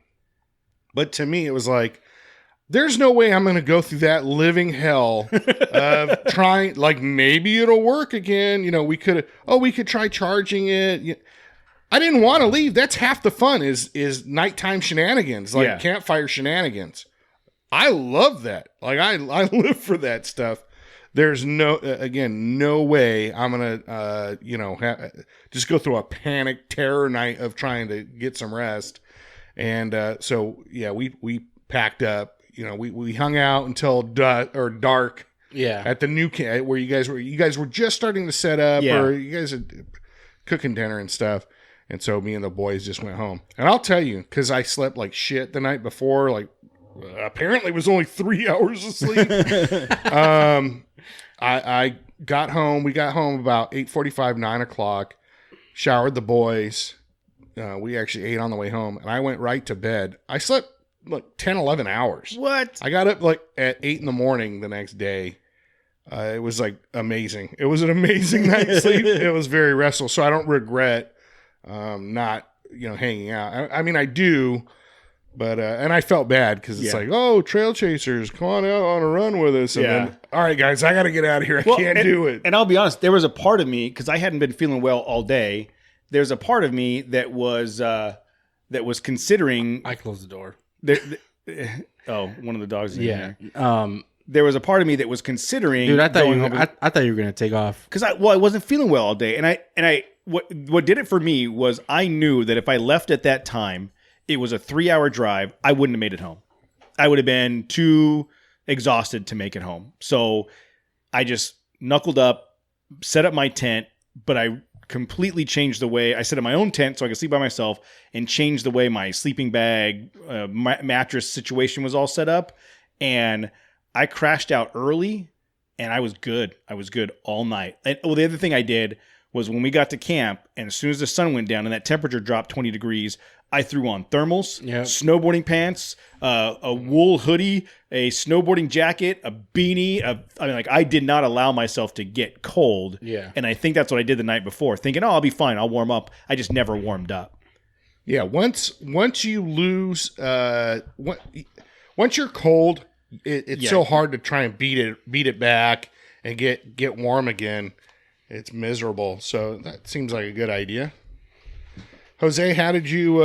But to me, it was like, there's no way I'm going to go through that living hell of trying, like maybe it'll work again. We could try charging it. I didn't want to leave. That's half the fun is nighttime shenanigans, like campfire shenanigans. I love that. Like I live for that stuff. There's no way I'm going to, just go through a panic terror night of trying to get some rest. And we packed up. We hung out until dark. Yeah. At the new camp where you guys were just starting to set up, or you guys are cooking dinner and stuff. And so me and the boys just went home. And I'll tell you, because I slept like shit the night before, like apparently it was only 3 hours of sleep. I got home. We got home about 8:45, 9 o'clock. Showered the boys. We actually ate on the way home, and I went right to bed. I slept like 10, 11 hours. What? I got up like at 8 a.m. the next day. It was like amazing. It was an amazing night's sleep. It was very restful. So I don't regret not hanging out. I mean, I do, But and I felt bad because it's Yeah. like, oh, trail chasers, come on out on a run with us. And Yeah. then, all right, guys, I got to get out of here. I can't do it. And I'll be honest, there was a part of me, because I hadn't been feeling well all day. There's a part of me that was considering. I closed the door. One of the dogs. In Yeah. there. There was a part of me that was considering. Dude, I thought going home I thought you were gonna take off. because I wasn't feeling well all day, and I what did it for me was I knew that if I left at that time, it was a 3-hour drive. I wouldn't have made it home. I would have been too exhausted to make it home. So I just knuckled up, set up my tent, but I completely changed the way I set up my own tent so I could sleep by myself, and changed the way my sleeping bag, mattress situation was all set up. And I crashed out early, and I was good. I was good all night. And the other thing I did was when we got to camp, and as soon as the sun went down and that temperature dropped 20 degrees, I threw on thermals, Yep. snowboarding pants, a wool hoodie, a snowboarding jacket, a beanie. I did not allow myself to get cold. Yeah. And I think that's what I did the night before, thinking, oh, I'll be fine. I'll warm up. I just never warmed up. Yeah, once you lose, once you're cold, it's so hard to try and beat it back and get warm again. It's miserable. So that seems like a good idea. Jose, how did you?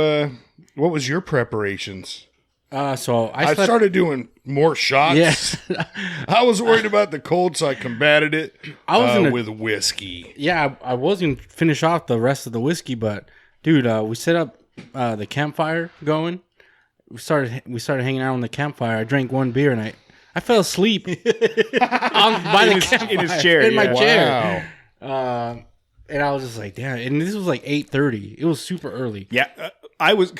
What was your preparations? So I I slept. started doing more shots. Yeah. I was worried about the cold, so I combated it I was gonna- with whiskey. Yeah, I was gonna finish off the rest of the whiskey, but dude, we set up the campfire going. We started hanging out on the campfire. I drank one beer and I fell asleep by the campfire, in his chair, in my yeah. chair. Wow. And I was just like, damn. And this was like 8:30. It was super early. Yeah, I was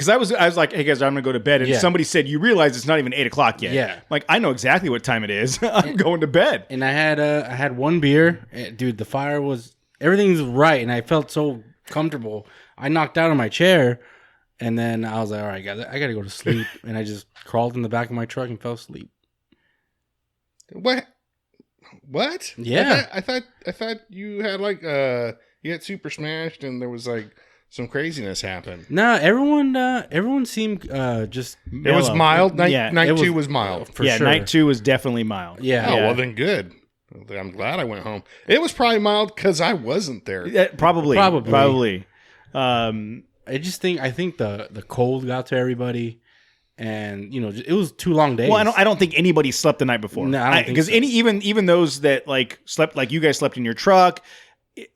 like, hey guys, I'm gonna go to bed, and Yeah. somebody said, you realize it's not even 8 o'clock yet. Yeah. Like I know exactly what time it is. I'm going to bed. And I had one beer. Dude, the fire everything's right, and I felt so comfortable. I knocked out of my chair, and then I was like, all right, guys, I gotta go to sleep. And I just crawled in the back of my truck and fell asleep. What? Yeah. I thought you had you got super smashed and there was like some craziness happen. No, everyone seemed just It was Mellow. mild. Night Yeah, night it two was mild. for yeah, sure. night 2 was definitely mild. Yeah. Oh, well then good. I'm glad I went home. It was probably mild because I wasn't there. Yeah, probably. I think the cold got to everybody, and it was 2 long days. Well, I don't think anybody slept the night before. No, I don't think because so. even those that like slept, like you guys slept in your truck.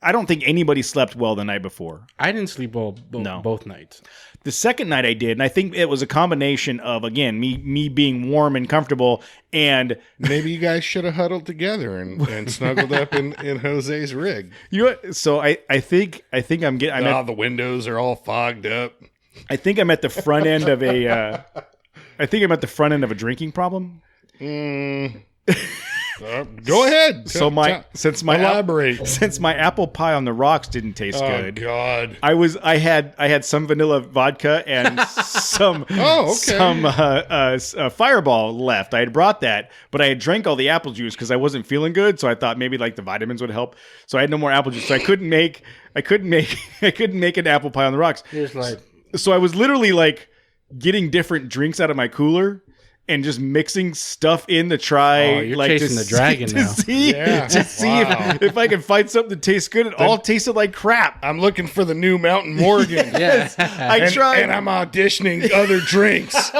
I don't think anybody slept well the night before. I didn't sleep well No. both nights. The second night I did, and I think it was a combination of, again, me being warm and comfortable, and Maybe you guys should have huddled together and snuggled up in Jose's rig. you know what? So I think I'm getting The windows are all fogged up. I think I'm at the front end of a drinking problem. Go ahead. So since my elaborate. since my apple pie on the rocks didn't taste Oh good. God. I had some vanilla vodka and some Fireball left. I had brought that, but I had drank all the apple juice because I wasn't feeling good. So I thought maybe like the vitamins would help. So I had no more apple juice. So I couldn't make an apple pie on the rocks. Just like So I was literally like getting different drinks out of my cooler and just mixing stuff in to try. Oh, you're like chasing the dragon to now. see, Yeah. to see Wow. if I could find something that tastes good. It all tasted like crap. I'm looking for the new Mountain Morgan. yeah. I tried. And I'm auditioning other drinks.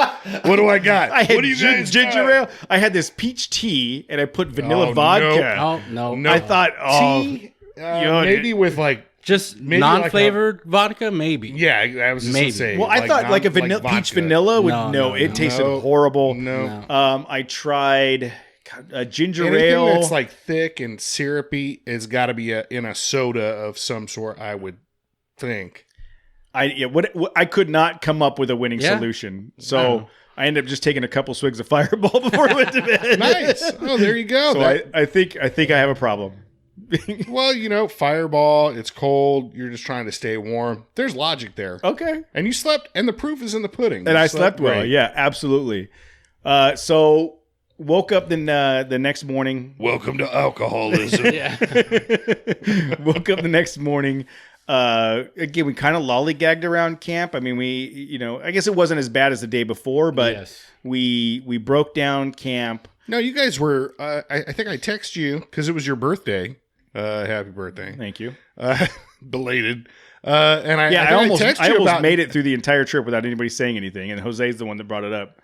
What do I got? I had what do you guys ginger got? ale. I had this peach tea, and I put vanilla Oh, vodka. Oh no, No. I thought, Tea? Maybe with like, just maybe non-flavored vodka, maybe. yeah, I was just Maybe. gonna say. well, I thought like a vanilla vodka. peach vanilla would No, it no. tasted No. horrible. No. I tried ginger Anything ale. that's like thick and syrupy has got to be in a soda of some sort, I would think. I could not come up with a winning Yeah. solution, so Wow. I ended up just taking a couple swigs of Fireball before I went to bed. Nice. Oh, there you go. So I think I have a problem. Well, Fireball, it's cold. You're just trying to stay warm. There's logic there. Okay. And you slept, and the proof is in the pudding. And You I slept well. great. Yeah, absolutely. So woke up the next morning. Welcome to alcoholism. Yeah. Woke up the next morning. Again, we kind of lollygagged around camp. I mean, I guess it wasn't as bad as the day before, but Yes. we broke down camp. No, you guys were. I think I texted you because it was your birthday. Happy birthday, Thank you. belated. And I Yeah, I think almost texted you about made it through the entire trip without anybody saying anything, and Jose's the one that brought it up.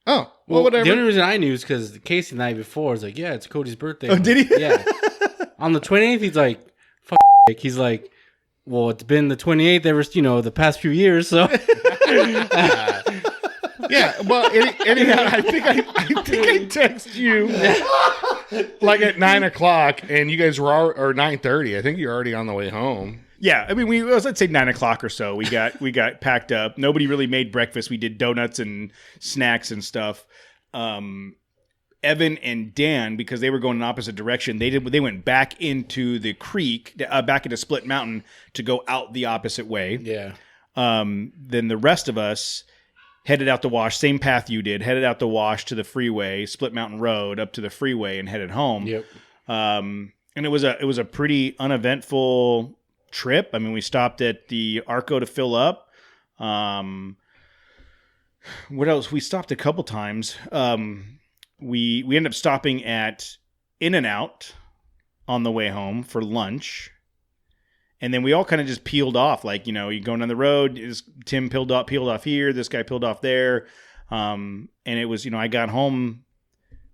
Oh, well, whatever. The only reason I knew is because Casey the night before was like, yeah, it's Cody's birthday. Oh, did he? Yeah. On the 28th, he's like, fuck. He's like, well, it's been the 28th ever, the past few years, so. Yeah, well, anyhow, I think I texted you like at 9:00, and you guys were or 9:30. I think you're already on the way home. Yeah, I mean, let's say 9:00 or so. We got packed up. Nobody really made breakfast. We did donuts and snacks and stuff. Evan and Dan, because they were going in opposite direction, they went back into the creek, back into Split Mountain to go out the opposite way. Yeah. Then the rest of us headed out the wash, same path you did, headed out the wash to the freeway, Split Mountain Road up to the freeway, and headed home. Yep. And it was a pretty uneventful trip. I mean, we stopped at the Arco to fill up. What else? We stopped a couple times. We ended up stopping at In-N-Out on the way home for lunch. And then we all kind of just peeled off. Like, you're going down the road. Tim peeled off here. This guy peeled off there. And it was, I got home,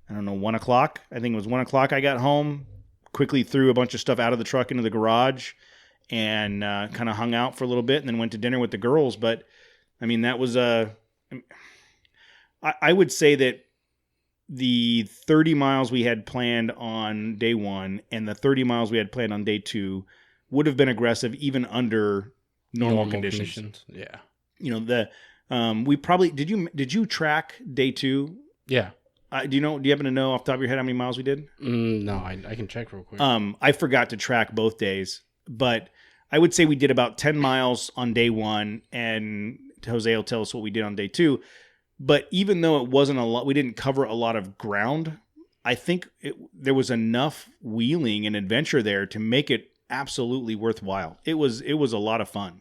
I don't know, 1:00. I think it was 1:00 I got home. Quickly threw a bunch of stuff out of the truck into the garage and kind of hung out for a little bit and then went to dinner with the girls. But, I mean, that was I would say that the 30 miles we had planned on day one and the 30 miles we had planned on day two would have been aggressive even under normal conditions. Yeah. We probably did you track day two? Yeah. Do you happen to know off the top of your head how many miles we did? No, I can check real quick. I forgot to track both days, but I would say we did about 10 miles on day one, and Jose will tell us what we did on day two. But even though it wasn't a lot, we didn't cover a lot of ground. I think there was enough wheeling and adventure there to make it absolutely worthwhile. It was a lot of fun.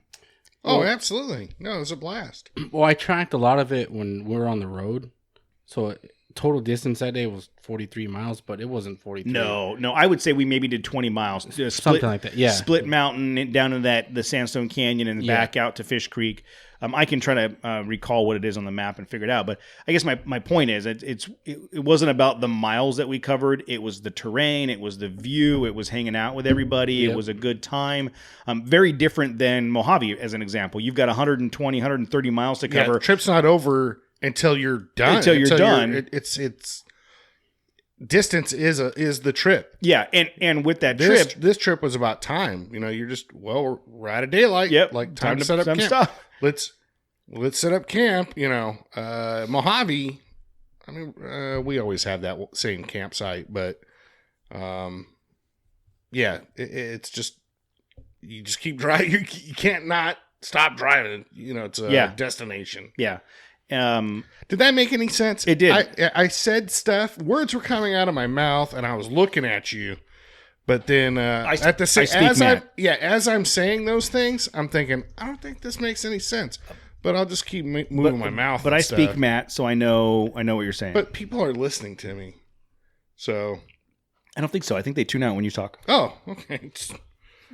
Oh, absolutely. No, it was a blast. Well, I tracked a lot of it when we were on the road. So total distance that day was 43 miles, but it wasn't 43. No, I would say we maybe did 20 miles. Something like that, yeah. Split Mountain down to the Sandstone Canyon and back out to Fish Creek. I can try to recall what it is on the map and figure it out. But I guess my point is it wasn't about the miles that we covered. It was the terrain. It was the view. It was hanging out with everybody. Yep. It was a good time. Very different than Mojave, as an example. You've got 120, 130 miles to cover. Yeah, the trip's not over until you're done. Until you're done. It's distance is the trip. Yeah, and with that trip, This trip was about time. You're just we're out of daylight. Yep. Like time to set up some camp. stuff. Let's set up camp. Mojave. I mean, we always have that same campsite, but it's just you just keep driving. You can't not stop driving. It's a destination. Yeah. Did that make any sense? It did. I said stuff. Words were coming out of my mouth, and I was looking at you. But then as I'm saying those things, I'm thinking, I don't think this makes any sense. But I'll just keep moving my mouth. But and I stuff. speak Matt, so I know what you're saying. But people are listening to me, so I don't think so. I think they tune out when you talk. oh, okay.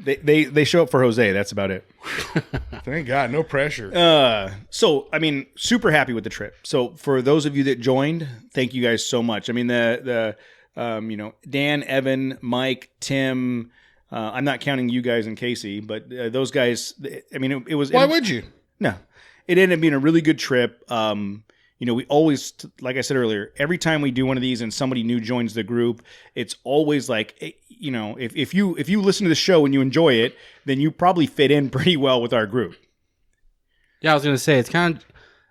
They show up for Jose. That's about it. Thank God, no pressure. So I mean, super happy with the trip. So for those of you that joined, thank you guys so much. I mean, Dan, Evan, Mike, Tim. I'm not counting you guys and Casey, but those guys. I mean, it was. Why would you? No, it ended up being a really good trip. We always, like I said earlier, every time we do one of these and somebody new joins the group, it's always like, if you listen to the show and you enjoy it, then you probably fit in pretty well with our group. Yeah, I was gonna say it's kind of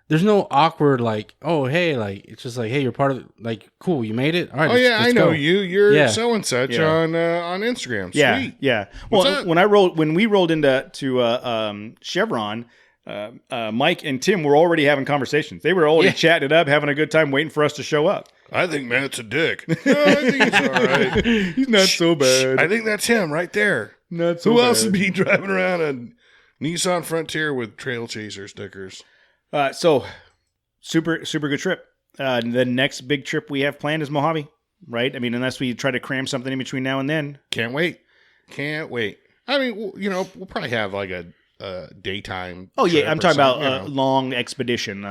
there's no awkward like, oh hey, like it's just like, hey, you're part of like, cool, you made it. All right. Oh yeah, I know go. you. You're Yeah. so and such Yeah. on Instagram. Yeah, Sweet. yeah. What's Well, up? when we rolled into Chevron, Mike and Tim were already having conversations. They were already chatting it up, having a good time, waiting for us to show up. I think Matt's a dick. No, I think he's all right. He's not so bad. I think that's him right there. Not so Who else bad. would be driving around a Nissan Frontier with Trail Chaser stickers? So super good trip. The next big trip we have planned is Mojave, right? I mean, unless we try to cram something in between now and then. Can't wait. Can't wait. I mean, we'll probably have like a daytime. Oh yeah, trip I'm or talking about something, a long expedition.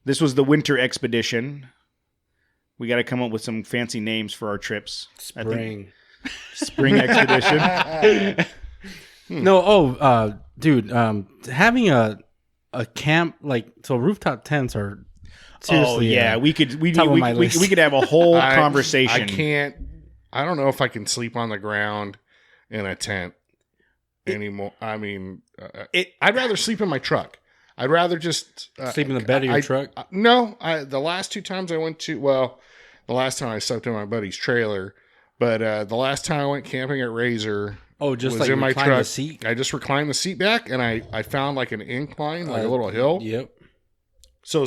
This was the winter expedition. We got to come up with some fancy names for our trips. I think Spring. spring expedition. No, dude, having a camp so rooftop tents are seriously. Oh yeah, we could top of my list. we could have a whole I conversation. I don't know if I can sleep on the ground in a tent anymore. I mean, I'd rather sleep in my truck. I'd rather just sleep in the bed of your truck. No, the last 2 times I went to, the last time I slept in my buddy's trailer, but the last time I went camping at Razor, Oh, just was like in my recline truck. the seat. I just reclined the seat back, and I found like an incline, like a little hill. Yep. So I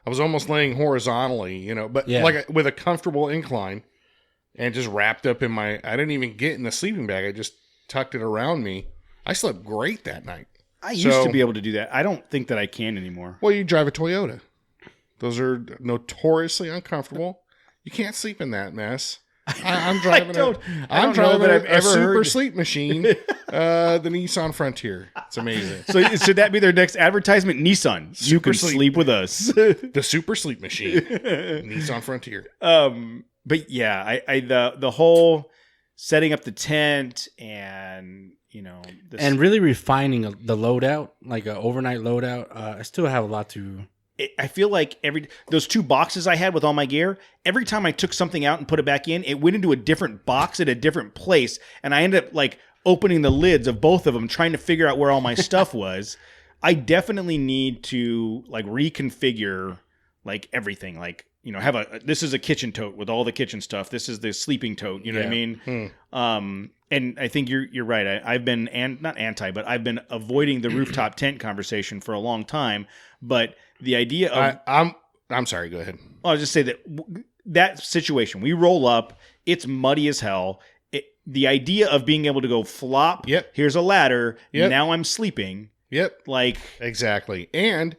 was almost laying horizontally, but Yeah. like with a comfortable incline, and just wrapped up I didn't even get in the sleeping bag. I just tucked it around me. I slept great that night. I used So- to be able to do that. I don't think that I can anymore. Well, you drive a Toyota. Those are notoriously uncomfortable. You can't sleep in that mess. I'm driving. I don't I'm know driving that I've a ever super heard- sleep machine. The Nissan Frontier. It's amazing. So should that be their next advertisement? Nissan, you Super can sleep. sleep with us. The super sleep machine. Nissan Frontier. But yeah, the whole setting up the tent and And really refining the loadout, like an overnight loadout. I still have a lot to. I feel like those 2 boxes I had with all my gear, every time I took something out and put it back in, it went into a different box at a different place, and I ended up like opening the lids of both of them, trying to figure out where all my stuff was. I definitely need to like reconfigure like everything, like this is a kitchen tote with all the kitchen stuff. This is the sleeping tote. You know what I mean? And I think you're right. I've been not anti, but I've been avoiding the rooftop tent conversation for a long time. But the idea of I'm sorry. Go ahead. I'll just say that that situation, we roll up, it's muddy as hell. The idea of being able to go flop. Yep. Here's a ladder. Yep. Now I'm sleeping. Yep. Like Exactly. And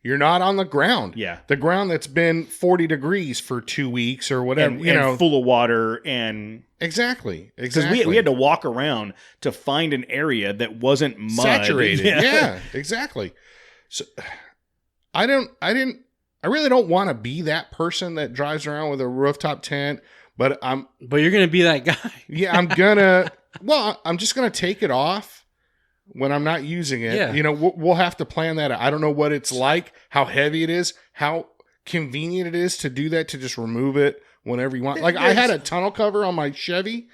you're not on the ground. Yeah. The ground that's been 40 degrees for 2 weeks or whatever. and full of water and. Exactly. Because we had to walk around to find an area that wasn't mud. saturated. Yeah, exactly. So I really don't want to be that person that drives around with a rooftop tent, but But you're gonna be that guy. I'm just gonna take it off when I'm not using it. Yeah. We'll have to plan that out. I don't know what it's like, how heavy it is, how convenient it is to do that, to just remove it whenever you want. Like I had a tunnel cover on my Chevy.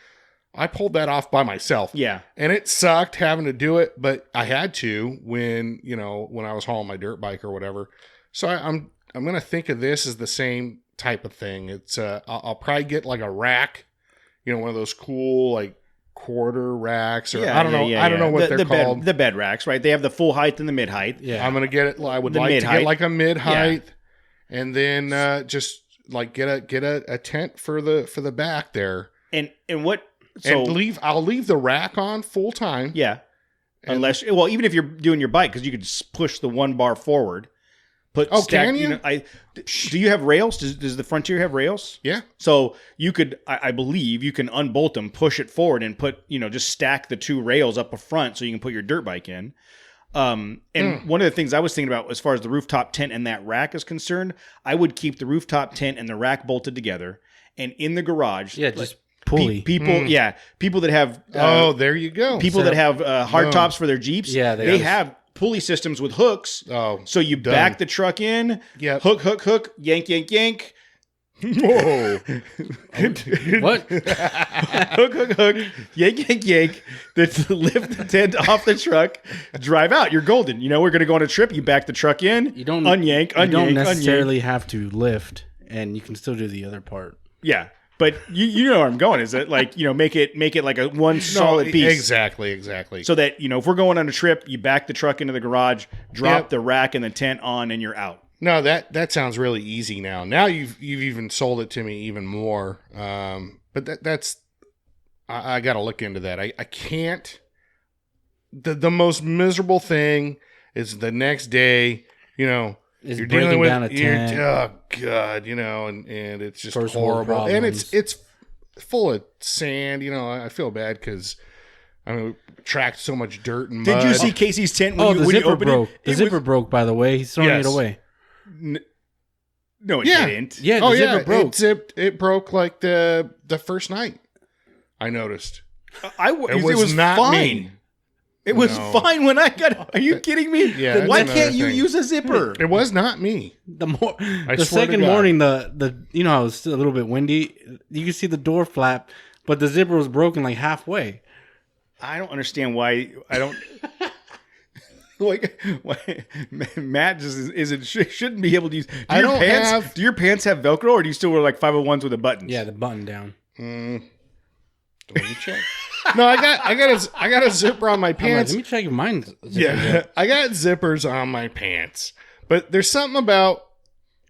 I pulled that off by myself. Yeah. And it sucked having to do it, but I had to when I was hauling my dirt bike or whatever. So I'm going to think of this as the same type of thing. It's I'll probably get like a rack, one of those cool like quarter racks, or I don't know. I don't know what they're called. The bed racks, right? They have the full height and the mid height. Yeah. I'm going to get it. I would The like to mid-height. get like a mid height, and then just like get a tent for the back there. And what? So And I'll leave the rack on full time. yeah. And- Unless even if you're doing your bike, because you could just push the one bar forward. Can you? Do you have rails? Does the Frontier have rails? Yeah. So you could, I believe, you can unbolt them, push it forward, and put just stack the 2 rails up a front so you can put your dirt bike in. And one of the things I was thinking about as far as the rooftop tent and that rack is concerned, I would keep the rooftop tent and the rack bolted together, and in the garage, Yeah, just pulley. people that have There you go. people that have hard No. tops for their Jeeps, Yeah, they have pulley systems with hooks. Oh, So you done. back the truck in, Yep. hook, yank, Whoa. What? hook, yank. That's lift the tent off the truck, drive out. You're golden. We're going to go on a trip. You back the truck in, You don't unyank. You don't necessarily have to lift, and you can still do the other part. Yeah. But you know where I'm going, is that like, make it like a one solid piece. Exactly. So that, if we're going on a trip, you back the truck into the garage, drop Yep. the rack and the tent on, and you're out. No, that sounds really easy now. Now you've even sold it to me even more. But that's I got to look into that. I can't. The most miserable thing is the next day, Is you're breaking dealing with down a tent. oh god, and it's just First world horrible, and problems. it's full of sand. I feel bad because we tracked so much dirt and mud. Did you see Casey's tent when Oh, you, the when you zipper opened broke. it? The It zipper was- broke, by the way. He's throwing Yes. it away. No, it Yeah. didn't. Yeah, the Oh zipper yeah, broke. it broke like the first night. I noticed. It was was not fine. me. It was No. fine when I got. Are you kidding me? Yeah, Then why that's can't another you thing. use a zipper? It was not me. The swear the to second God. morning, the how it's still a little bit windy. You can see the door flap, but the zipper was broken like halfway. I don't understand why. I don't. Like, why, Matt just shouldn't be able to use. I don't have- Do your pants have Velcro, or do you still wear like 501s with the buttons? Yeah, the button down. Let me check. No, I got a zipper on my I'm like, pants. let me check if mine's. Yeah, I got zippers on my pants, but there's something about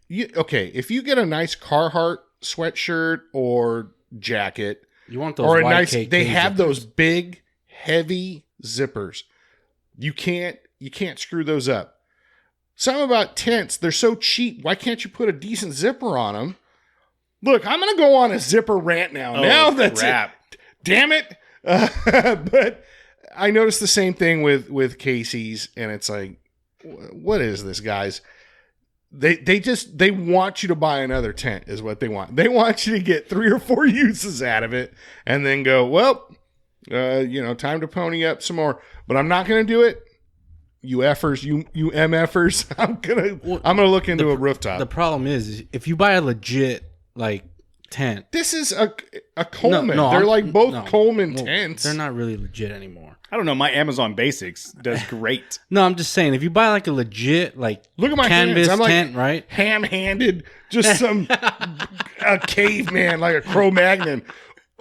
you. Okay, if you get a nice Carhartt sweatshirt or jacket, You want those or a YKK nice, they have zippers. those big, heavy zippers. You can't screw those up. Something about tents, they're so cheap. Why can't you put a decent zipper on them? Look, I'm gonna go on a zipper rant now. Oh, now that's crap. it. Damn it! But I noticed the same thing with Casey's, and it's like, what is this, guys? They want you to buy another tent, is what they want. They want you to get 3 or 4 uses out of it, and then go, well, time to pony up some more. But I'm not gonna do it. You effers, you MFers. I'm gonna look into a rooftop. The problem is if you buy a legit like tent. This is a Coleman. No, They're I'm- like both no. Coleman Well, tents. They're not really legit anymore. I don't know. My Amazon Basics does great. No, I'm just saying if you buy like a legit like Look at my canvas hands. I'm like tent, right? ham-handed, just a caveman, like a Cro-Magnon.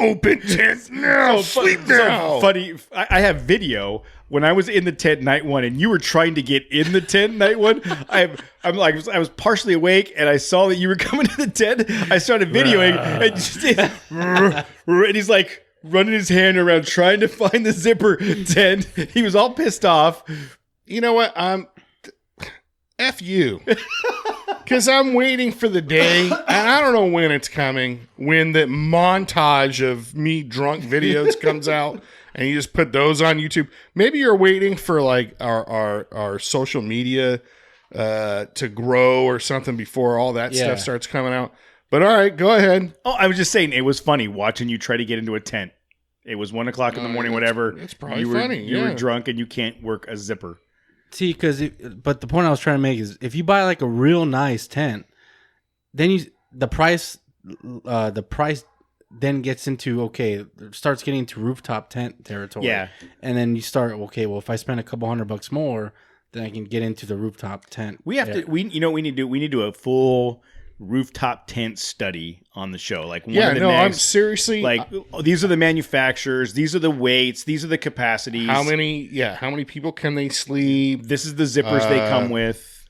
Open tent now. Sleep now. Funny. I have video when I was in the tent night one, and you were trying to get in the tent night one. I was partially awake, and I saw that you were coming to the tent. I started videoing, and he's like running his hand around trying to find the zipper tent. He was all pissed off. You know what? F you. Because I'm waiting for the day, and I don't know when it's coming, when the montage of me drunk videos comes out, and you just put those on YouTube. Maybe you're waiting for like our social media to grow or something before all that Yeah. stuff starts coming out. But all right, go ahead. Oh, I was just saying it was funny watching you try to get into a tent. It was 1 o'clock in the morning, whatever. It's probably you were, funny. You were Yeah. drunk and you can't work a zipper. See, but the point I was trying to make is if you buy like a real nice tent, then the price then gets into starts getting into rooftop tent territory. Yeah. And then you start if I spend a couple $100 more, then I can get into the rooftop tent. We have to. We need to do. We need to do a full rooftop tent study on the show. Like one Yeah, of the no, I'm next, seriously like these are the manufacturers. These are the weights. These are the capacities. how many people can they sleep? This is the zippers they come with.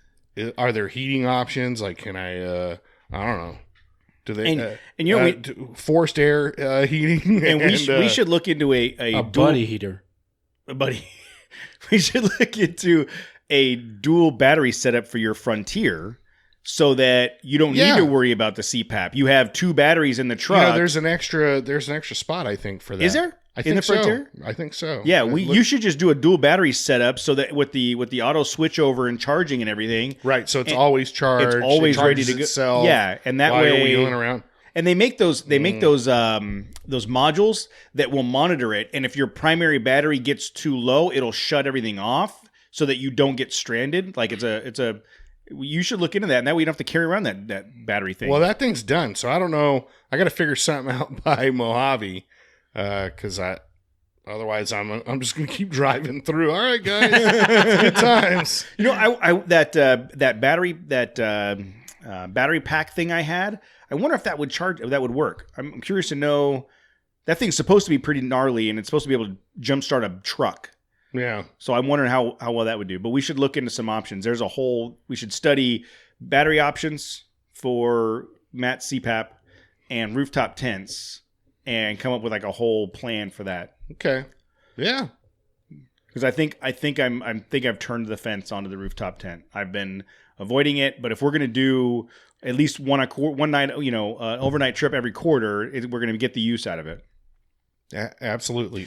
Are there heating options? Like, can I don't know. Do they And you know, forced air heating? And we should look into a A dual, buddy heater. buddy. We should look into a dual battery setup for your Frontier, so that you don't Yeah. need to worry about the CPAP. You have 2 batteries in the truck. there's an extra spot, I think, for that. Is there? I In think the Frontier? so. I think so. Yeah, It you should just do a dual battery setup so that with the auto switch over and charging and everything, right. So it's and always charged. it's always it ready charges to go. itself Yeah, and that while you're way, wheeling around. and they make those modules that will monitor it. And if your primary battery gets too low, it'll shut everything off so that you don't get stranded. Like it's a. You should look into that, and that way you don't have to carry around that battery thing. Well, that thing's done. So I don't know. I got to figure something out by Mojave, because otherwise I'm just gonna keep driving through. All right, guys, good times. You know, that battery pack thing I had. I wonder if that would work. I'm curious to know. That thing's supposed to be pretty gnarly, and it's supposed to be able to jumpstart a truck. Yeah. So I'm wondering how well that would do. But we should look into some options. We should study battery options for Matt CPAP and rooftop tents, and come up with like a whole plan for that. Okay. Yeah. Because I think I've turned the fence onto the rooftop tent. I've been avoiding it, but if we're gonna do at least one night, overnight trip every quarter, we're gonna get the use out of it. Absolutely.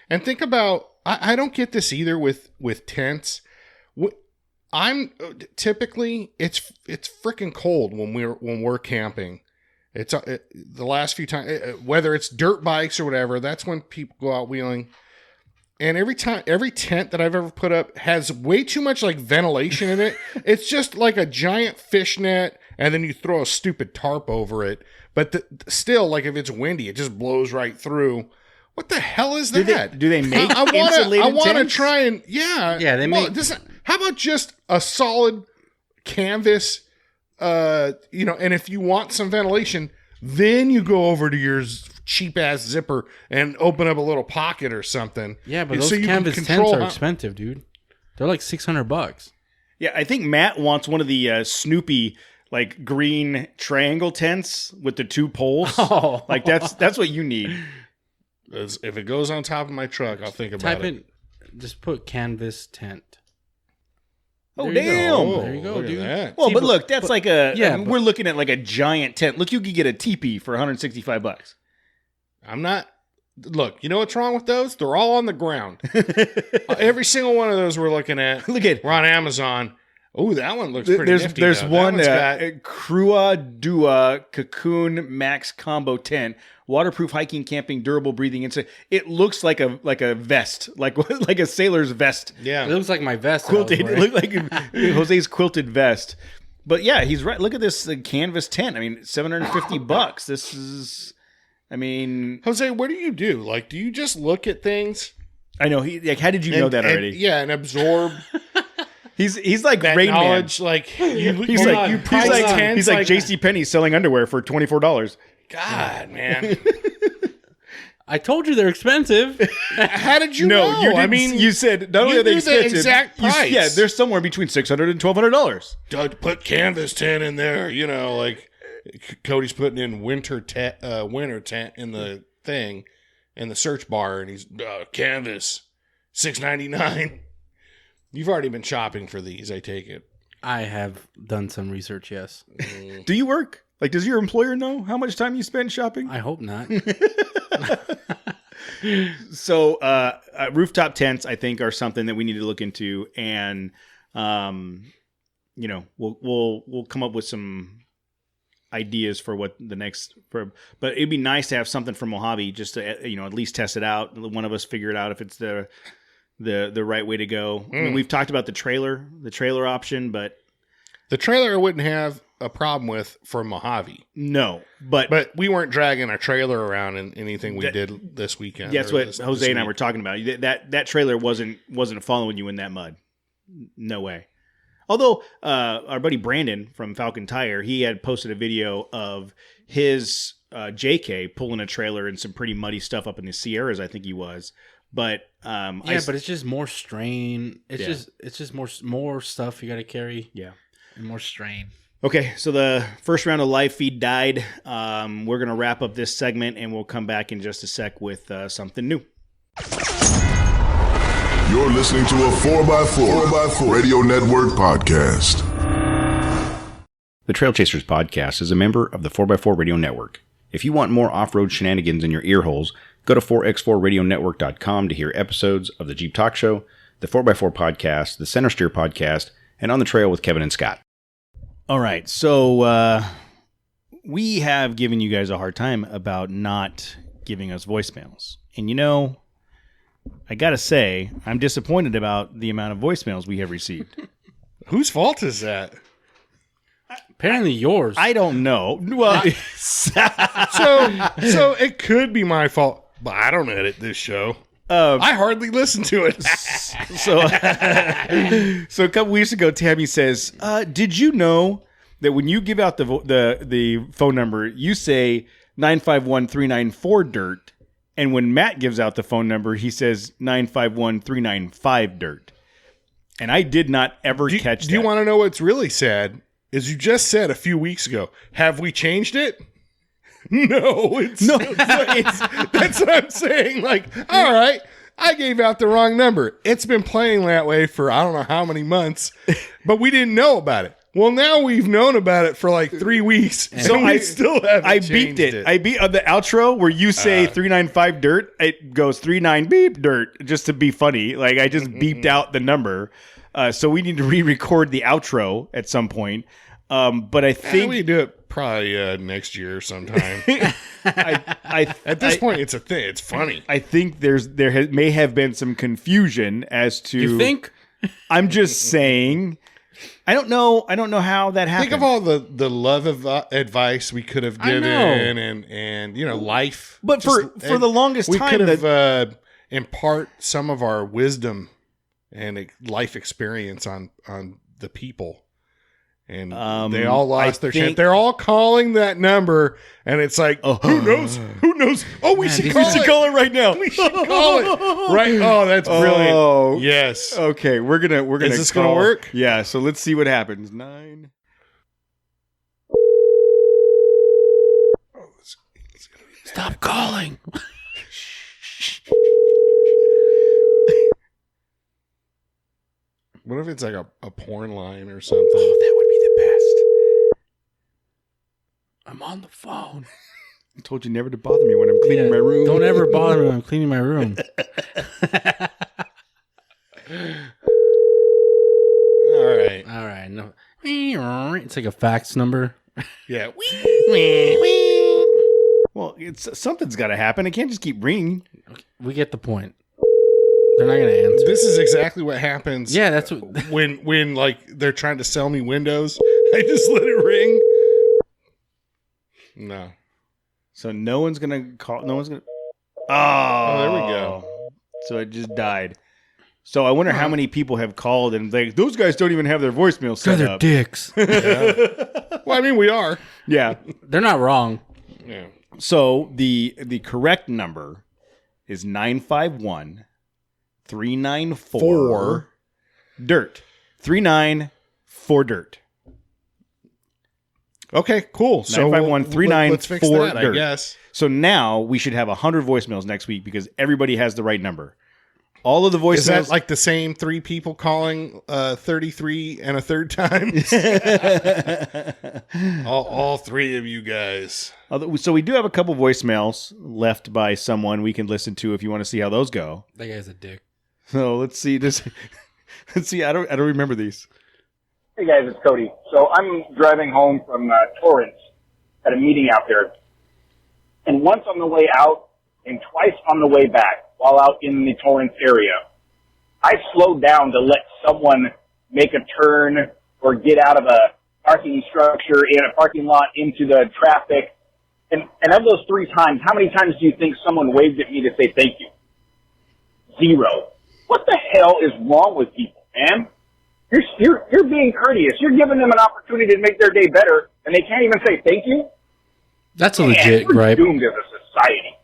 And think about, I don't get this either with tents. I'm typically, it's freaking cold when we're camping. It's the last few times, whether it's dirt bikes or whatever, that's when people go out wheeling. And every tent that I've ever put up has way too much like ventilation in it. It's just like a giant fishnet, and then you throw a stupid tarp over it. But still, like if it's windy, it just blows right through. What the hell is that? Do they make I insulated want to tents? try and they make. How about just a solid canvas? And if you want some ventilation, then you go over to your cheap ass zipper and open up a little pocket or something. Yeah, but And those so you can canvas tents control are how- expensive, dude. They're like $600. Yeah, I think Matt wants one of the Snoopy like green triangle tents with the two poles. Oh. Like that's what you need. If it goes on top of my truck, I'll think about Type it. in, just put canvas tent. Oh There you damn! go. There you go, look at dude. that. Well, See, but but- look, that's like a. yeah, I mean, but- we're looking at like a giant tent. Look, you could get a teepee for $165. I'm not. Look, you know what's wrong with those? They're all on the ground. Every single one of those we're looking at. Look at We're on Amazon. Oh, that one looks pretty nifty. there's though. That one one's got- Crua Dua Cocoon Max Combo tent, waterproof hiking, camping, durable breathing inside. It looks like a vest, like a sailor's vest, It yeah. looks like my vest. that I was quilted. It wearing. looked like Jose's quilted vest. But yeah, he's right. Look at this canvas tent. I mean, $750. This is, I mean, Jose, what do you do? Like, do you just look at things? I know he like. How did you know that already? And absorb He's like that Rain Man. knowledge. Like, He's like tents J.C. Penney selling underwear for $24. God, man. I told you they're expensive. How did you No, know? you didn't. I mean, You said not only you are they knew the expensive, exact price. yeah, they're somewhere between $600 and $1,200. put canvas tent in there. Like Cody's putting in winter tent in the thing in the search bar, and he's canvas $6.99. You've already been shopping for these, I take it. I have done some research, yes. Do you work? Like, does your employer know how much time you spend shopping? I hope not. So, rooftop tents, I think, are something that we need to look into, and we'll come up with some ideas for what the next but it'd be nice to have something from Mojave just to at least test it out. One of us figure it out if it's the right way to go. I mean, we've talked about the trailer option, but The trailer I wouldn't have a problem with for Mojave, no, but we weren't dragging our trailer around in anything we did this weekend. that's or what this Jose and I week. were talking about. That trailer wasn't following you in that mud. No way. Although our buddy Brandon from Falcon Tire, he had posted a video of his JK pulling a trailer in some pretty muddy stuff up in the Sierras, I think he was. But But it's just more strain. It's just more stuff you got to carry. yeah. And more strain. Okay, so the first round of live feed died. We're going to wrap up this segment, and we'll come back in just a sec with something new. You're listening to a 4x4 Radio Network podcast. The Trail Chasers podcast is a member of the 4x4 Radio Network. If you want more off-road shenanigans in your ear holes, go to 4x4radionetwork.com to hear episodes of the Jeep Talk Show, the 4x4 podcast, the Center Steer podcast, and On the Trail with Kevin and Scott. All right, so we have given you guys a hard time about not giving us voicemails. And I got to say, I'm disappointed about the amount of voicemails we have received. Whose fault is that? Apparently yours. I don't know. Well, So it could be my fault, but I don't edit this show. I hardly listen to it. so a couple weeks ago, Tammy says, "Did you know that when you give out the phone number, you say 951-394-DIRT, and when Matt gives out the phone number, he says 951-395-DIRT." And I did not ever catch that. Do you want to know what's really sad? Is you just said a few weeks ago, have we changed it? No, it's No, that's what I'm saying. Like, all right, I gave out the wrong number. It's been playing that way for I don't know how many months, but we didn't know about it. Well, now we've known about it for like 3 weeks, so we still haven't. I changed beeped it. I beat on the outro where you say 395 dirt. It goes 39 beep dirt just to be funny. Like I just beeped out the number. So we need to re-record the outro at some point. But I think we do it probably next year sometime. At this point, it's a thing. It's funny. I think may have been some confusion as to. You think? I'm just saying. I don't know how that happened. Think of all the love advice we could have given, and life. But for the longest we time, could have impart some of our wisdom and life experience on the people, and they all lost their shit. They're all calling that number, and it's like, who knows? Who knows? Oh, we should call it right now. We should call it right. Oh, that's brilliant. Oh, yes. Okay, we're gonna. Is this gonna work? Yeah. So let's see what happens. 9. Stop calling. What if it's like a porn line or something? Oh, that would be the best. I'm on the phone. I told you never to bother me when I'm cleaning my room. Don't ever bother me when I'm cleaning my room. All right. No. It's like a fax number. Yeah. Well, something's got to happen. It can't just keep ringing. We get the point. They're not going to answer. This is exactly what happens. Yeah, that's what. when like they're trying to sell me Windows, I just let it ring. No. So no one's gonna call. No one's gonna. Oh, there we go. So it just died. So I wonder how many people have called and like those guys don't even have their voicemail set They're up. dicks. Well, I mean, we are. Yeah. They're not wrong. Yeah. So the correct number is 951-394 dirt. 394 dirt. Okay, cool. So 951-394 let's fix that, I dirt. guess. So now we should have 100 voicemails next week because everybody has the right number. All of the voicemails. Is that like the same 3 people calling 33 and a third time? all 3 of you guys. So we do have a couple voicemails left by someone we can listen to if you want to see how those go. That guy's a dick. So let's see this. Let's see. I don't remember these. Hey guys, it's Cody. So I'm driving home from Torrance at a meeting out there, and once on the way out and twice on the way back while out in the Torrance area, I slowed down to let someone make a turn or get out of a parking structure in a parking lot into the traffic. And of those 3 times, how many times do you think someone waved at me to say thank you? 0. What the hell is wrong with people, man? You're being courteous. You're giving them an opportunity to make their day better, and they can't even say thank you? That's a legit we're gripe. doomed as a society.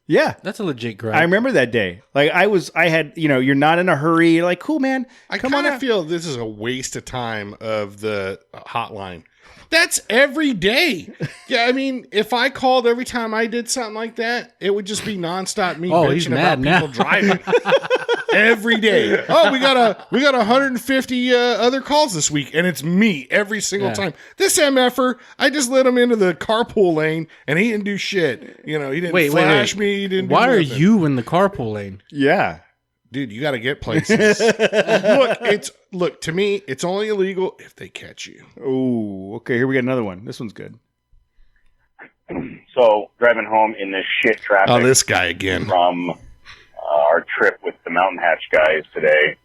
Yeah. That's a legit gripe. I remember that day. Like I had, you're not in a hurry. You're like, cool, man. I Come kind on of out. feel this is a waste of time of the hotline. That's every day. Yeah, I mean, if I called every time I did something like that, it would just be nonstop me he's bitching mad about people now. driving every day. Oh, we got 150 other calls this week, and it's me every single Yeah. time. This MFer, I just let him into the carpool lane, and he didn't do shit. He didn't flash me. He didn't. Why do are nothing. you in the carpool lane? Yeah. Dude, you got to get places. Look, to me, it's only illegal if they catch you. Oh, okay. Here we got another one. This one's good. So driving home in this shit traffic Oh, this guy again. from our trip with the Mountain Hatch guys today,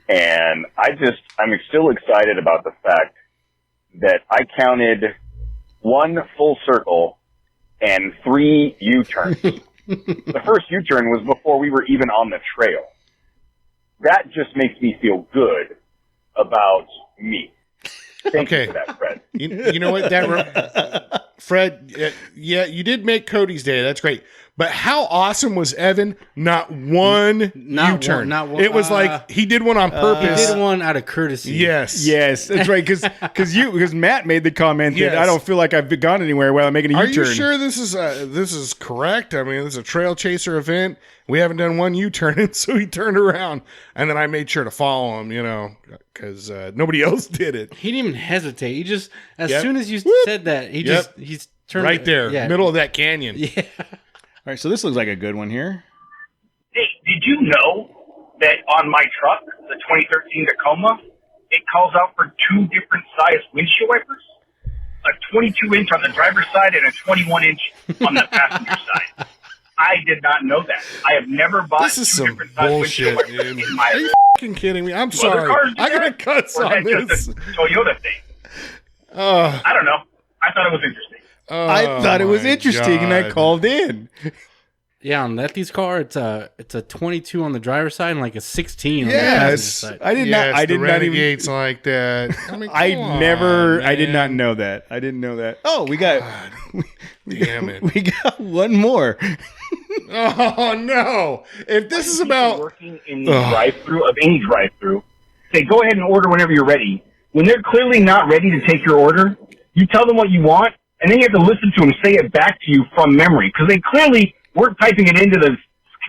and I'm still excited about the fact that I counted 1 full circle and 3 U-turns. The first U-turn was before we were even on the trail. That just makes me feel good about me. Thank Okay. you for that, Fred. You know what? Fred, yeah, you did make Cody's day. That's great. But how awesome was Evan? Not one U-turn. not one. It was like he did one on He purpose. did one out of courtesy. Yes. Yes, that's right. Because Matt made the comment that Yes. I don't feel like I've gone anywhere while I'm making a Are U-turn. you sure this is correct? I mean, this is a trail chaser event. We haven't done one U-turn, and so he turned around, and then I made sure to follow him, because nobody else did it. He didn't even hesitate. He just, as Yep. soon as you said that, he's turned Right there, Yeah. middle of that canyon. Yeah. All right, so this looks like a good one here. Hey, did you know that on my truck, the 2013 Tacoma, it calls out for 2 different size windshield wipers? A 22-inch on the driver's side and a 21-inch on the passenger side. I did not know that. I have never bought This is 2 some different size bullshit, windshield wipers dude. in my Are you life. fucking kidding me? I'm Do other sorry. cars do I got that? cuts Or is on that this. just a Toyota thing? I don't know. I thought it was interesting. I thought it was my interesting, and I God. called in. Yeah, on Lefty's car, it's a 22 on the driver's side and like a 16 on the Yes. passenger side. I did Yes, not. I the did not even. Renegades like that. I mean, I come on, never. I did not man. know that. I didn't know that. Oh, we got. Damn it. We got one more. Oh no! If this is about working in the drive-through of any drive-through, say go ahead and order whenever you're ready. When they're clearly not ready to take your order, you tell them what you want, and then you have to listen to them say it back to you from memory because they clearly weren't typing it into the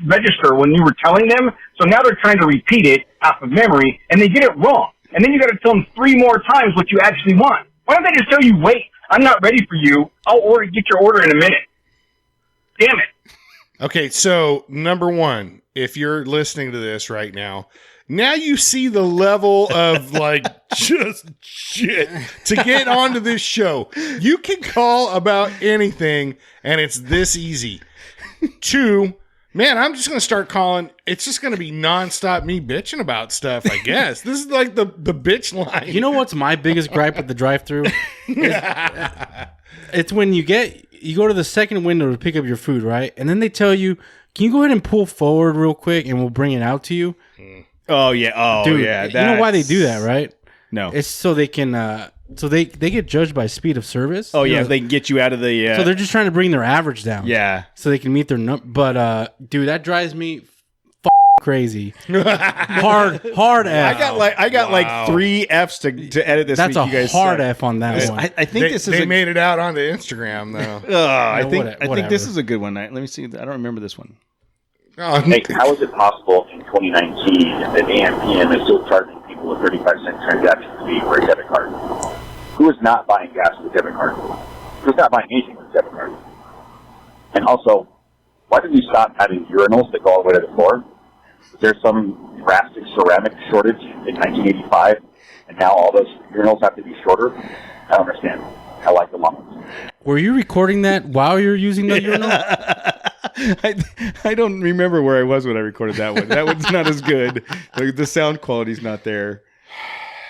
register when you were telling them. So now they're trying to repeat it off of memory, and they get it wrong. And then you got to tell them 3 more times what you actually want. Why don't they just tell you, "Wait, I'm not ready for you. I'll get your order in a minute." Damn it. okay, so number one, if you're listening to this right now you see the level of like just shit to get onto this show. You can call about anything, and it's this easy. 2, man, I'm just going to start calling. It's just going to be nonstop me bitching about stuff, I guess. This is like the bitch line. You know what's my biggest gripe at the drive-through? It's when you go to the second window to pick up your food, right? And then they tell you, "Can you go ahead and pull forward real quick, and we'll bring it out to you?" Oh yeah. Oh Dude, yeah. you know why they do that, right? No. It's so they can. So they get judged by speed of service. Oh You yeah. know, If they can get you out of the. so they're just trying to bring their average down. Yeah. So they can meet their number. But dude, that drives me crazy. hard F. I got like 3 F's to edit this. That's week, a you guys hard said. F on that one. I think this is. they a, made it out onto Instagram though. I think whatever. this is a good one. Let me see. I don't remember this one. Oh, Hey, how is it possible in 2019 that AMPM is still charging people a 35-cent transaction fee for a debit card? Who is not buying gas with a debit card? Who's not buying anything with a debit card? And also, why did we stop having urinals that go all the way to the floor? Was there some drastic ceramic shortage in 1985, and now all those urinals have to be shorter? I don't understand. I like the long ones. Were you recording that while you're using the urinal? I don't remember where I was when I recorded that one. That one's not as good. The sound quality's not there.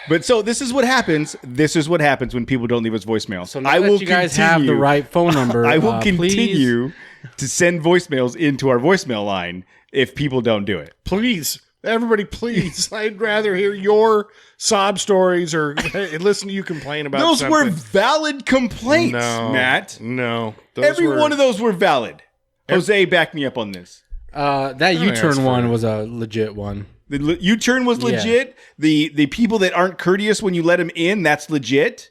But so this is what happens. This is what happens when people don't leave us voicemail. So now that you guys have the right phone number, I will please- continue to send voicemails into our voicemail line if people don't do it. please, everybody, please. I'd rather hear your sob stories or listen to you complain about Those something. were valid complaints, no, Matt. No, those Every were- one of those were valid. Jose, back me up on this. That that's U-turn one fair. was a legit one. The U-turn was Yeah. legit. The people that aren't courteous when you let them in, that's legit,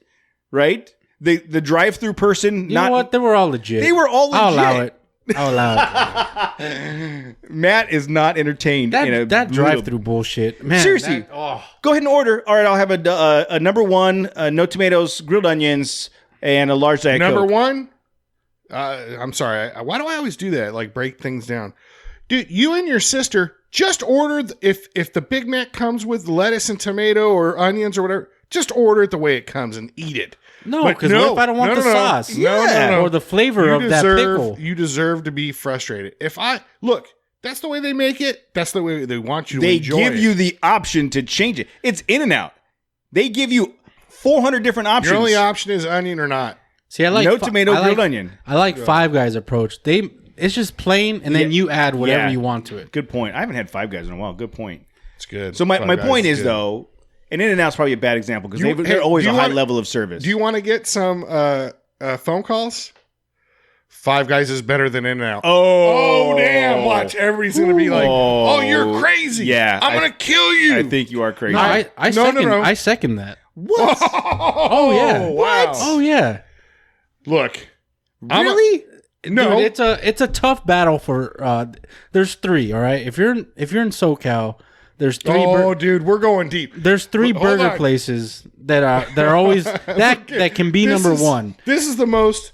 right? The drive-through person, You know what? They were all legit. They were all I'll allow legit. it. I'll allow it. Matt is not entertained. in a That little- drive-through bullshit, man. Seriously, that- go ahead and order. All right, I'll have a number one, no tomatoes, grilled onions, and a large Diet Number Coke. one. I'm sorry. Why do I always do that? Like break things down, dude. You and your sister just order. If the Big Mac comes with lettuce and tomato or onions or whatever, just order it the way it comes and eat it. No, But because what if I don't want the sauce? No. Or the flavor You of that pickle. You deserve to be frustrated. If I look, that's the way they make it. That's the way they want you to They enjoy give it. you the option to change it. It's In-N-Out. They give you 400 different options. Your only option is onion or not. See, I like No tomato, grilled onion. I like Five Guys approach. It's just plain, and then you add whatever you want to it. Good point. I haven't had Five Guys in a while. Good point. It's good. So my Five Guys point is, good. though, and In-N-Out's probably a bad example because Hey, they're always do a you high want- level of service. Do you want to get some phone calls Five Guys is better than In-N-Out. Oh, damn! Watch, everybody's gonna be like, "Oh, you're crazy! Yeah, I'm gonna kill you." I think you are crazy. No, No. I second that. What? Oh yeah. Wow. Oh yeah. Look, really? no. Dude, it's a tough battle for. There's three. All right. If you're in SoCal, there's three. Dude, we're going deep. There's three Hold burger on. places that are always that can be number one. This is the most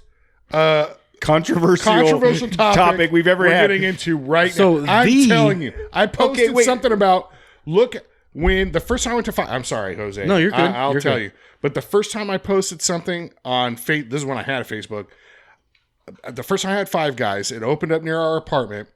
Controversial topic we've ever we're had. getting into right So now. I'm the- telling you, I posted wait. something about when the first time I went to five. I'm sorry, Jose. No, you're good. I'll You're tell good. you. But the first time I posted something on this is when I had a Facebook. The first time I had Five Guys, it opened up near our apartment,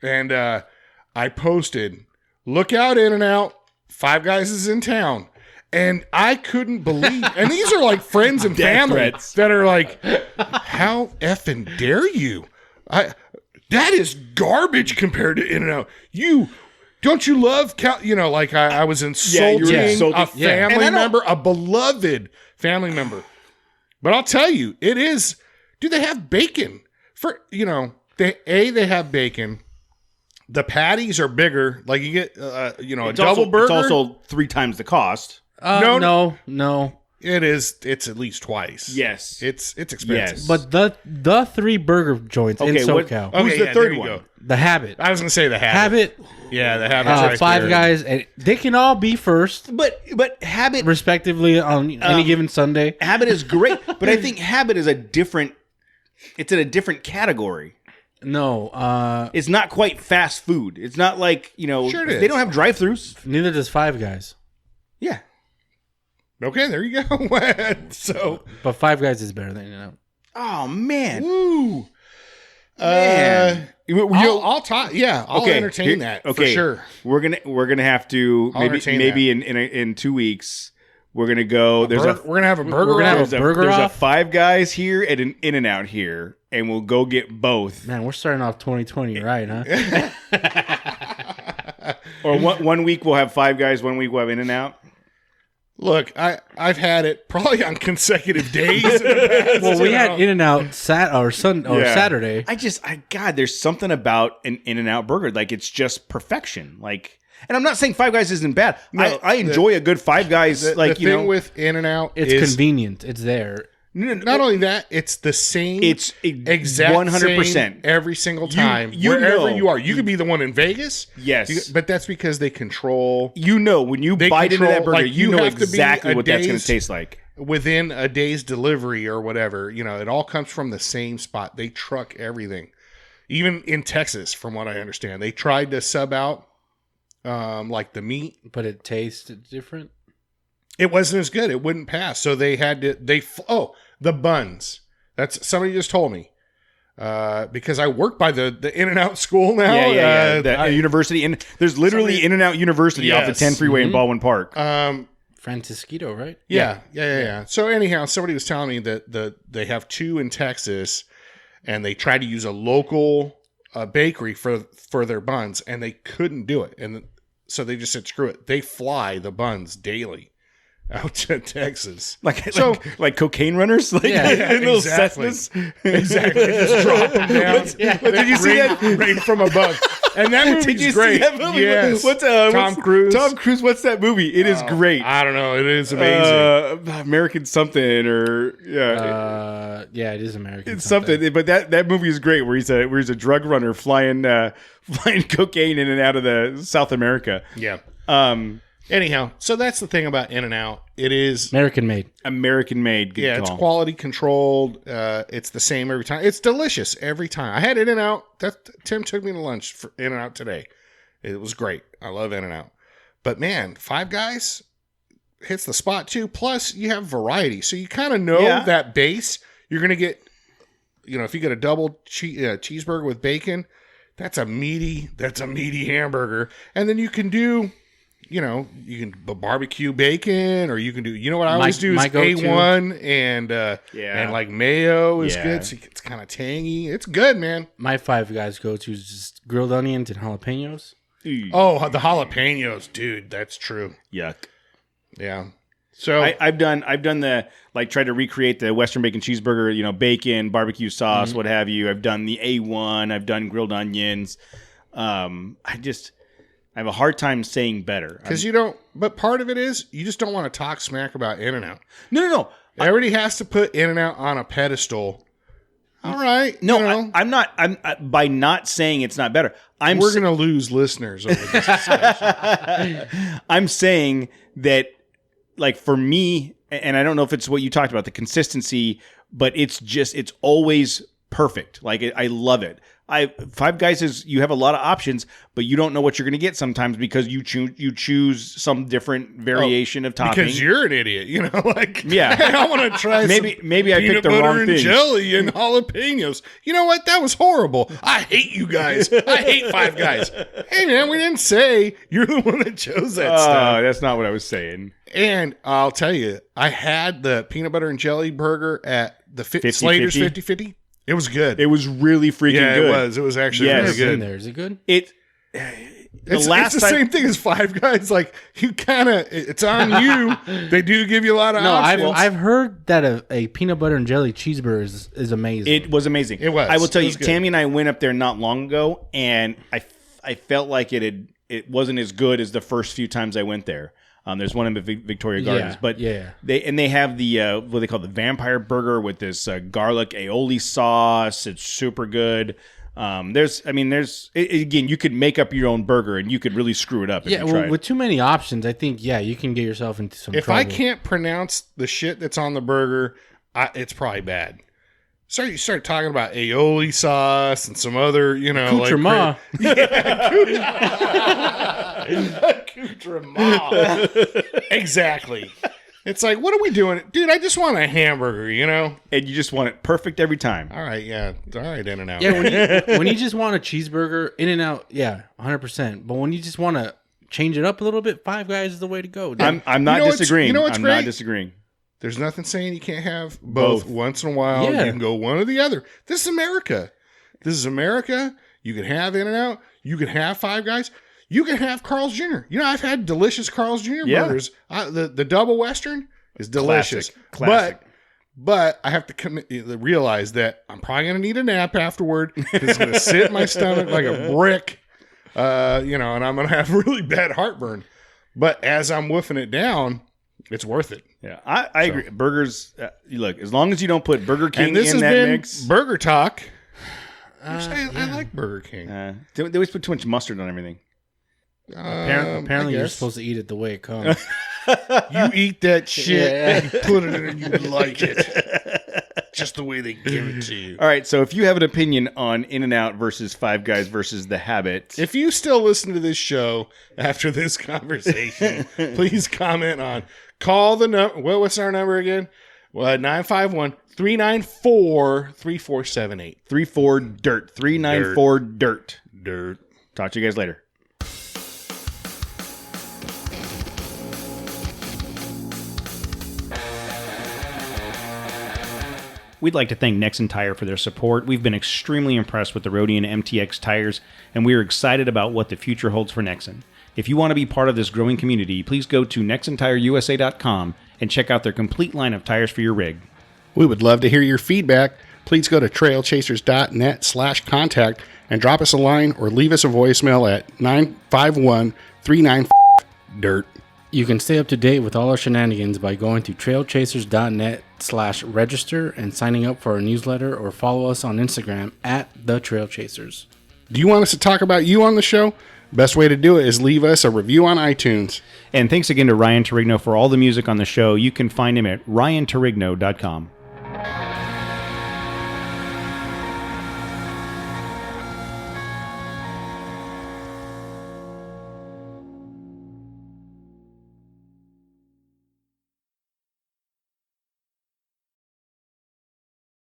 and I posted, "Look out, In-N-Out! Five Guys is in town." And I couldn't believe, and these are like friends and Death family threats. that are like, "How effing dare you? That is garbage compared to In-N-Out. Don't you love like I was insulting insulting- a family And I don't- member, a beloved family member. But I'll tell you, it is. Do they have bacon? They have bacon. The patties are bigger. Like you get a double burger. It's also 3 times the cost. No. It is. It's at least twice. Yes. It's expensive. Yes. But the three burger joints in Okay, what- SoCal. Who's the there third you one? go. The Habit. I was gonna say the Habit. Yeah, the Habit. right Five there. Guys, and they can all be first, But Habit respectively, on any given Sunday. Habit is great, but I think Habit is it's in a different category. No, It's not quite fast food. It's not like, Sure it is. they don't have drive-thrus. neither does Five Guys. Yeah. Okay, there you go. So, But Five Guys is better than Oh man. woo. Man. I'll talk. Yeah, I'll Okay, entertain here- that for okay. sure. We're gonna have to I'll entertain maybe in 2 weeks we're gonna go. We're gonna have a burger. We're gonna have off. a burger there's a off? Five Guys here and an In-N-Out here, and we'll go get both. Man, we're starting off 2020 right, huh? Or one week we'll have Five Guys, 1 week we'll have In-N-Out. Look, I've had it probably on consecutive days. Well, we had In-N-Out Saturday. God, there's something about an In-N-Out burger. Like, it's just perfection. Like, and I'm not saying Five Guys isn't bad. No, I enjoy a good Five Guys. The like, thing with In-N-Out It's is convenient. It's there. not only that, it's the same. It's exact 100% same every single time. you wherever know. you are, you could be the one in Vegas. Yes. but that's because they control when you They bite into that control- burger, like, you you know have to be exactly a what that's going day's- to taste like. within a day's delivery or whatever. It all comes from the same spot. They truck everything. Even in Texas, from what I understand, they tried to sub out like the meat. But it tastes different. It wasn't as good. It wouldn't pass. So they had to. The buns. That's somebody just told me. Because I work by the In-N-Out school now. Yeah. The university, and there's literally somebody- In-N-Out University off the Yes. 10 freeway in Baldwin Park. Francisquito, right? Yeah. So anyhow, somebody was telling me that they have 2 in Texas, and they tried to use a local bakery for their buns, and they couldn't do it. And so they just said, screw it. They fly the buns daily out to Texas. like cocaine runners, like in little exactly. Cessnas. Exactly. Just drop them down. Did you see that? Right from above. And that movie's Did you great. see that movie? Yes. Tom Cruise? Tom Cruise. What's that movie? It is great. I don't know. It is amazing. American something or Yeah, it is American. it's something. But that movie is great. Where he's a drug runner flying cocaine in and out of the South America. Yeah. Anyhow, so that's the thing about In-N-Out. It is American made. American made. Good it's call. quality controlled. It's the same every time. It's delicious every time. I had In-N-Out. Tim took me to lunch for In-N-Out today. It was great. I love In-N-Out. But man, Five Guys hits the spot too. Plus, you have variety, so you kind of know that base you're gonna get. If you get a double cheeseburger with bacon, that's a meaty hamburger, and then you can do. You can barbecue bacon, or you can do. What I always do is my go-to. A1 and like mayo is Yeah. good. So it's kind of tangy. It's good, man. My Five Guys go to is just grilled onions and jalapenos. Oh, the jalapenos, dude. That's true. Yuck. Yeah. So I've done the like tried to recreate the Western bacon cheeseburger, you know, bacon, barbecue sauce, what have you. I've done the A1. I've done grilled onions. I have a hard time saying better because you don't. But part of it is you just don't want to talk smack about In-N-Out. No. Everybody has to put In-N-Out on a pedestal. All right. No, you know, I'm not. By not saying it's not better. we're going to lose listeners over this discussion. I'm saying that, like, for me, and I don't know if it's what you talked about, the consistency, but it's always perfect. Like, I love it. Five Guys is, you have a lot of options, but you don't know what you're going to get sometimes because you choose some different variation of topping. Because you're an idiot, you know. Like, Yeah. I want to try. Maybe I picked the peanut wrong butter and thing. jelly and jalapenos. You know what? That was horrible. I hate you guys. I hate Five Guys. Hey man, we didn't say you're the one that chose that stuff. That's not what I was saying. And I'll tell you, I had the peanut butter and jelly burger at the Slater's 50/50. It was good. It was really freaking good. It was. It was actually Yes. really It's in good. there. Is it good? It's the same thing as Five Guys. Like, you kind of, it's on you. They do give you a lot of No, options. I've heard that a peanut butter and jelly cheeseburger is amazing. It was amazing. It was. I will tell It you, was good. Tammy and I went up there not long ago, and I felt like it wasn't as good as the first few times I went there. There's one in Victoria Gardens, but they have the what they call the vampire burger with this garlic aioli sauce. It's super good. Again, you could make up your own burger and you could really screw it up. If you tried. with too many options, I think you can get yourself into some If trouble. I can't pronounce the shit that's on the burger, it's probably bad. So you start talking about aioli sauce and some other, you know, Accoutrement. Accoutrement. Exactly. It's like, what are we doing? Dude, I just want a hamburger, you know? And you just want it perfect every time. All right, yeah. All right, In-N-Out. Yeah, when you just want a cheeseburger, In-N-Out, 100%. But when you just want to change it up a little bit, Five Guys is the way to go. dude. I'm not disagreeing. You know what's I'm great? not disagreeing. There's nothing saying you can't have both. Both. Once in a while. Yeah. You can go one or the other. This is America. You can have In-N-Out. You can have Five Guys. You can have Carl's Jr. You know, I've had delicious Carl's Jr. Yeah. burgers. The double Western is delicious. Classic. But I have to realize that I'm probably going to need a nap afterward because it's going to sit in my stomach like a brick, and I'm going to have really bad heartburn. But as I'm woofing it down, it's worth it. Yeah, I agree. Burgers, look, as long as you don't put Burger King And this in has that been mix. Burger Talk. I like Burger King. They always put too much mustard on everything. Apparently I you're guess. supposed to eat it the way it comes. You eat that shit Yeah. and you put it in and you like it. Just the way they give it to you. All right, so if you have an opinion on In-N-Out versus Five Guys versus The Habit, If you still listen to this show after this conversation, please comment on. Call the number. What's our number again? 951-394-3478. 34DIRT, 394DIRT. Dirt. Talk to you guys later. We'd like to thank Nexen Tire for their support. We've been extremely impressed with the Rodian MTX tires, and we are excited about what the future holds for Nexen. If you want to be part of this growing community, please go to nexentireusa.com and check out their complete line of tires for your rig. We would love to hear your feedback. Please go to trailchasers.net/contact and drop us a line or leave us a voicemail at 951-39-DIRT. You can stay up to date with all our shenanigans by going to trailchasers.net/register and signing up for our newsletter, or follow us on Instagram at The Trail Chasers. Do you want us to talk about you on the show? Best way to do it is leave us a review on iTunes. And thanks again to Ryan Torigno for all the music on the show. You can find him at ryantorigno.com.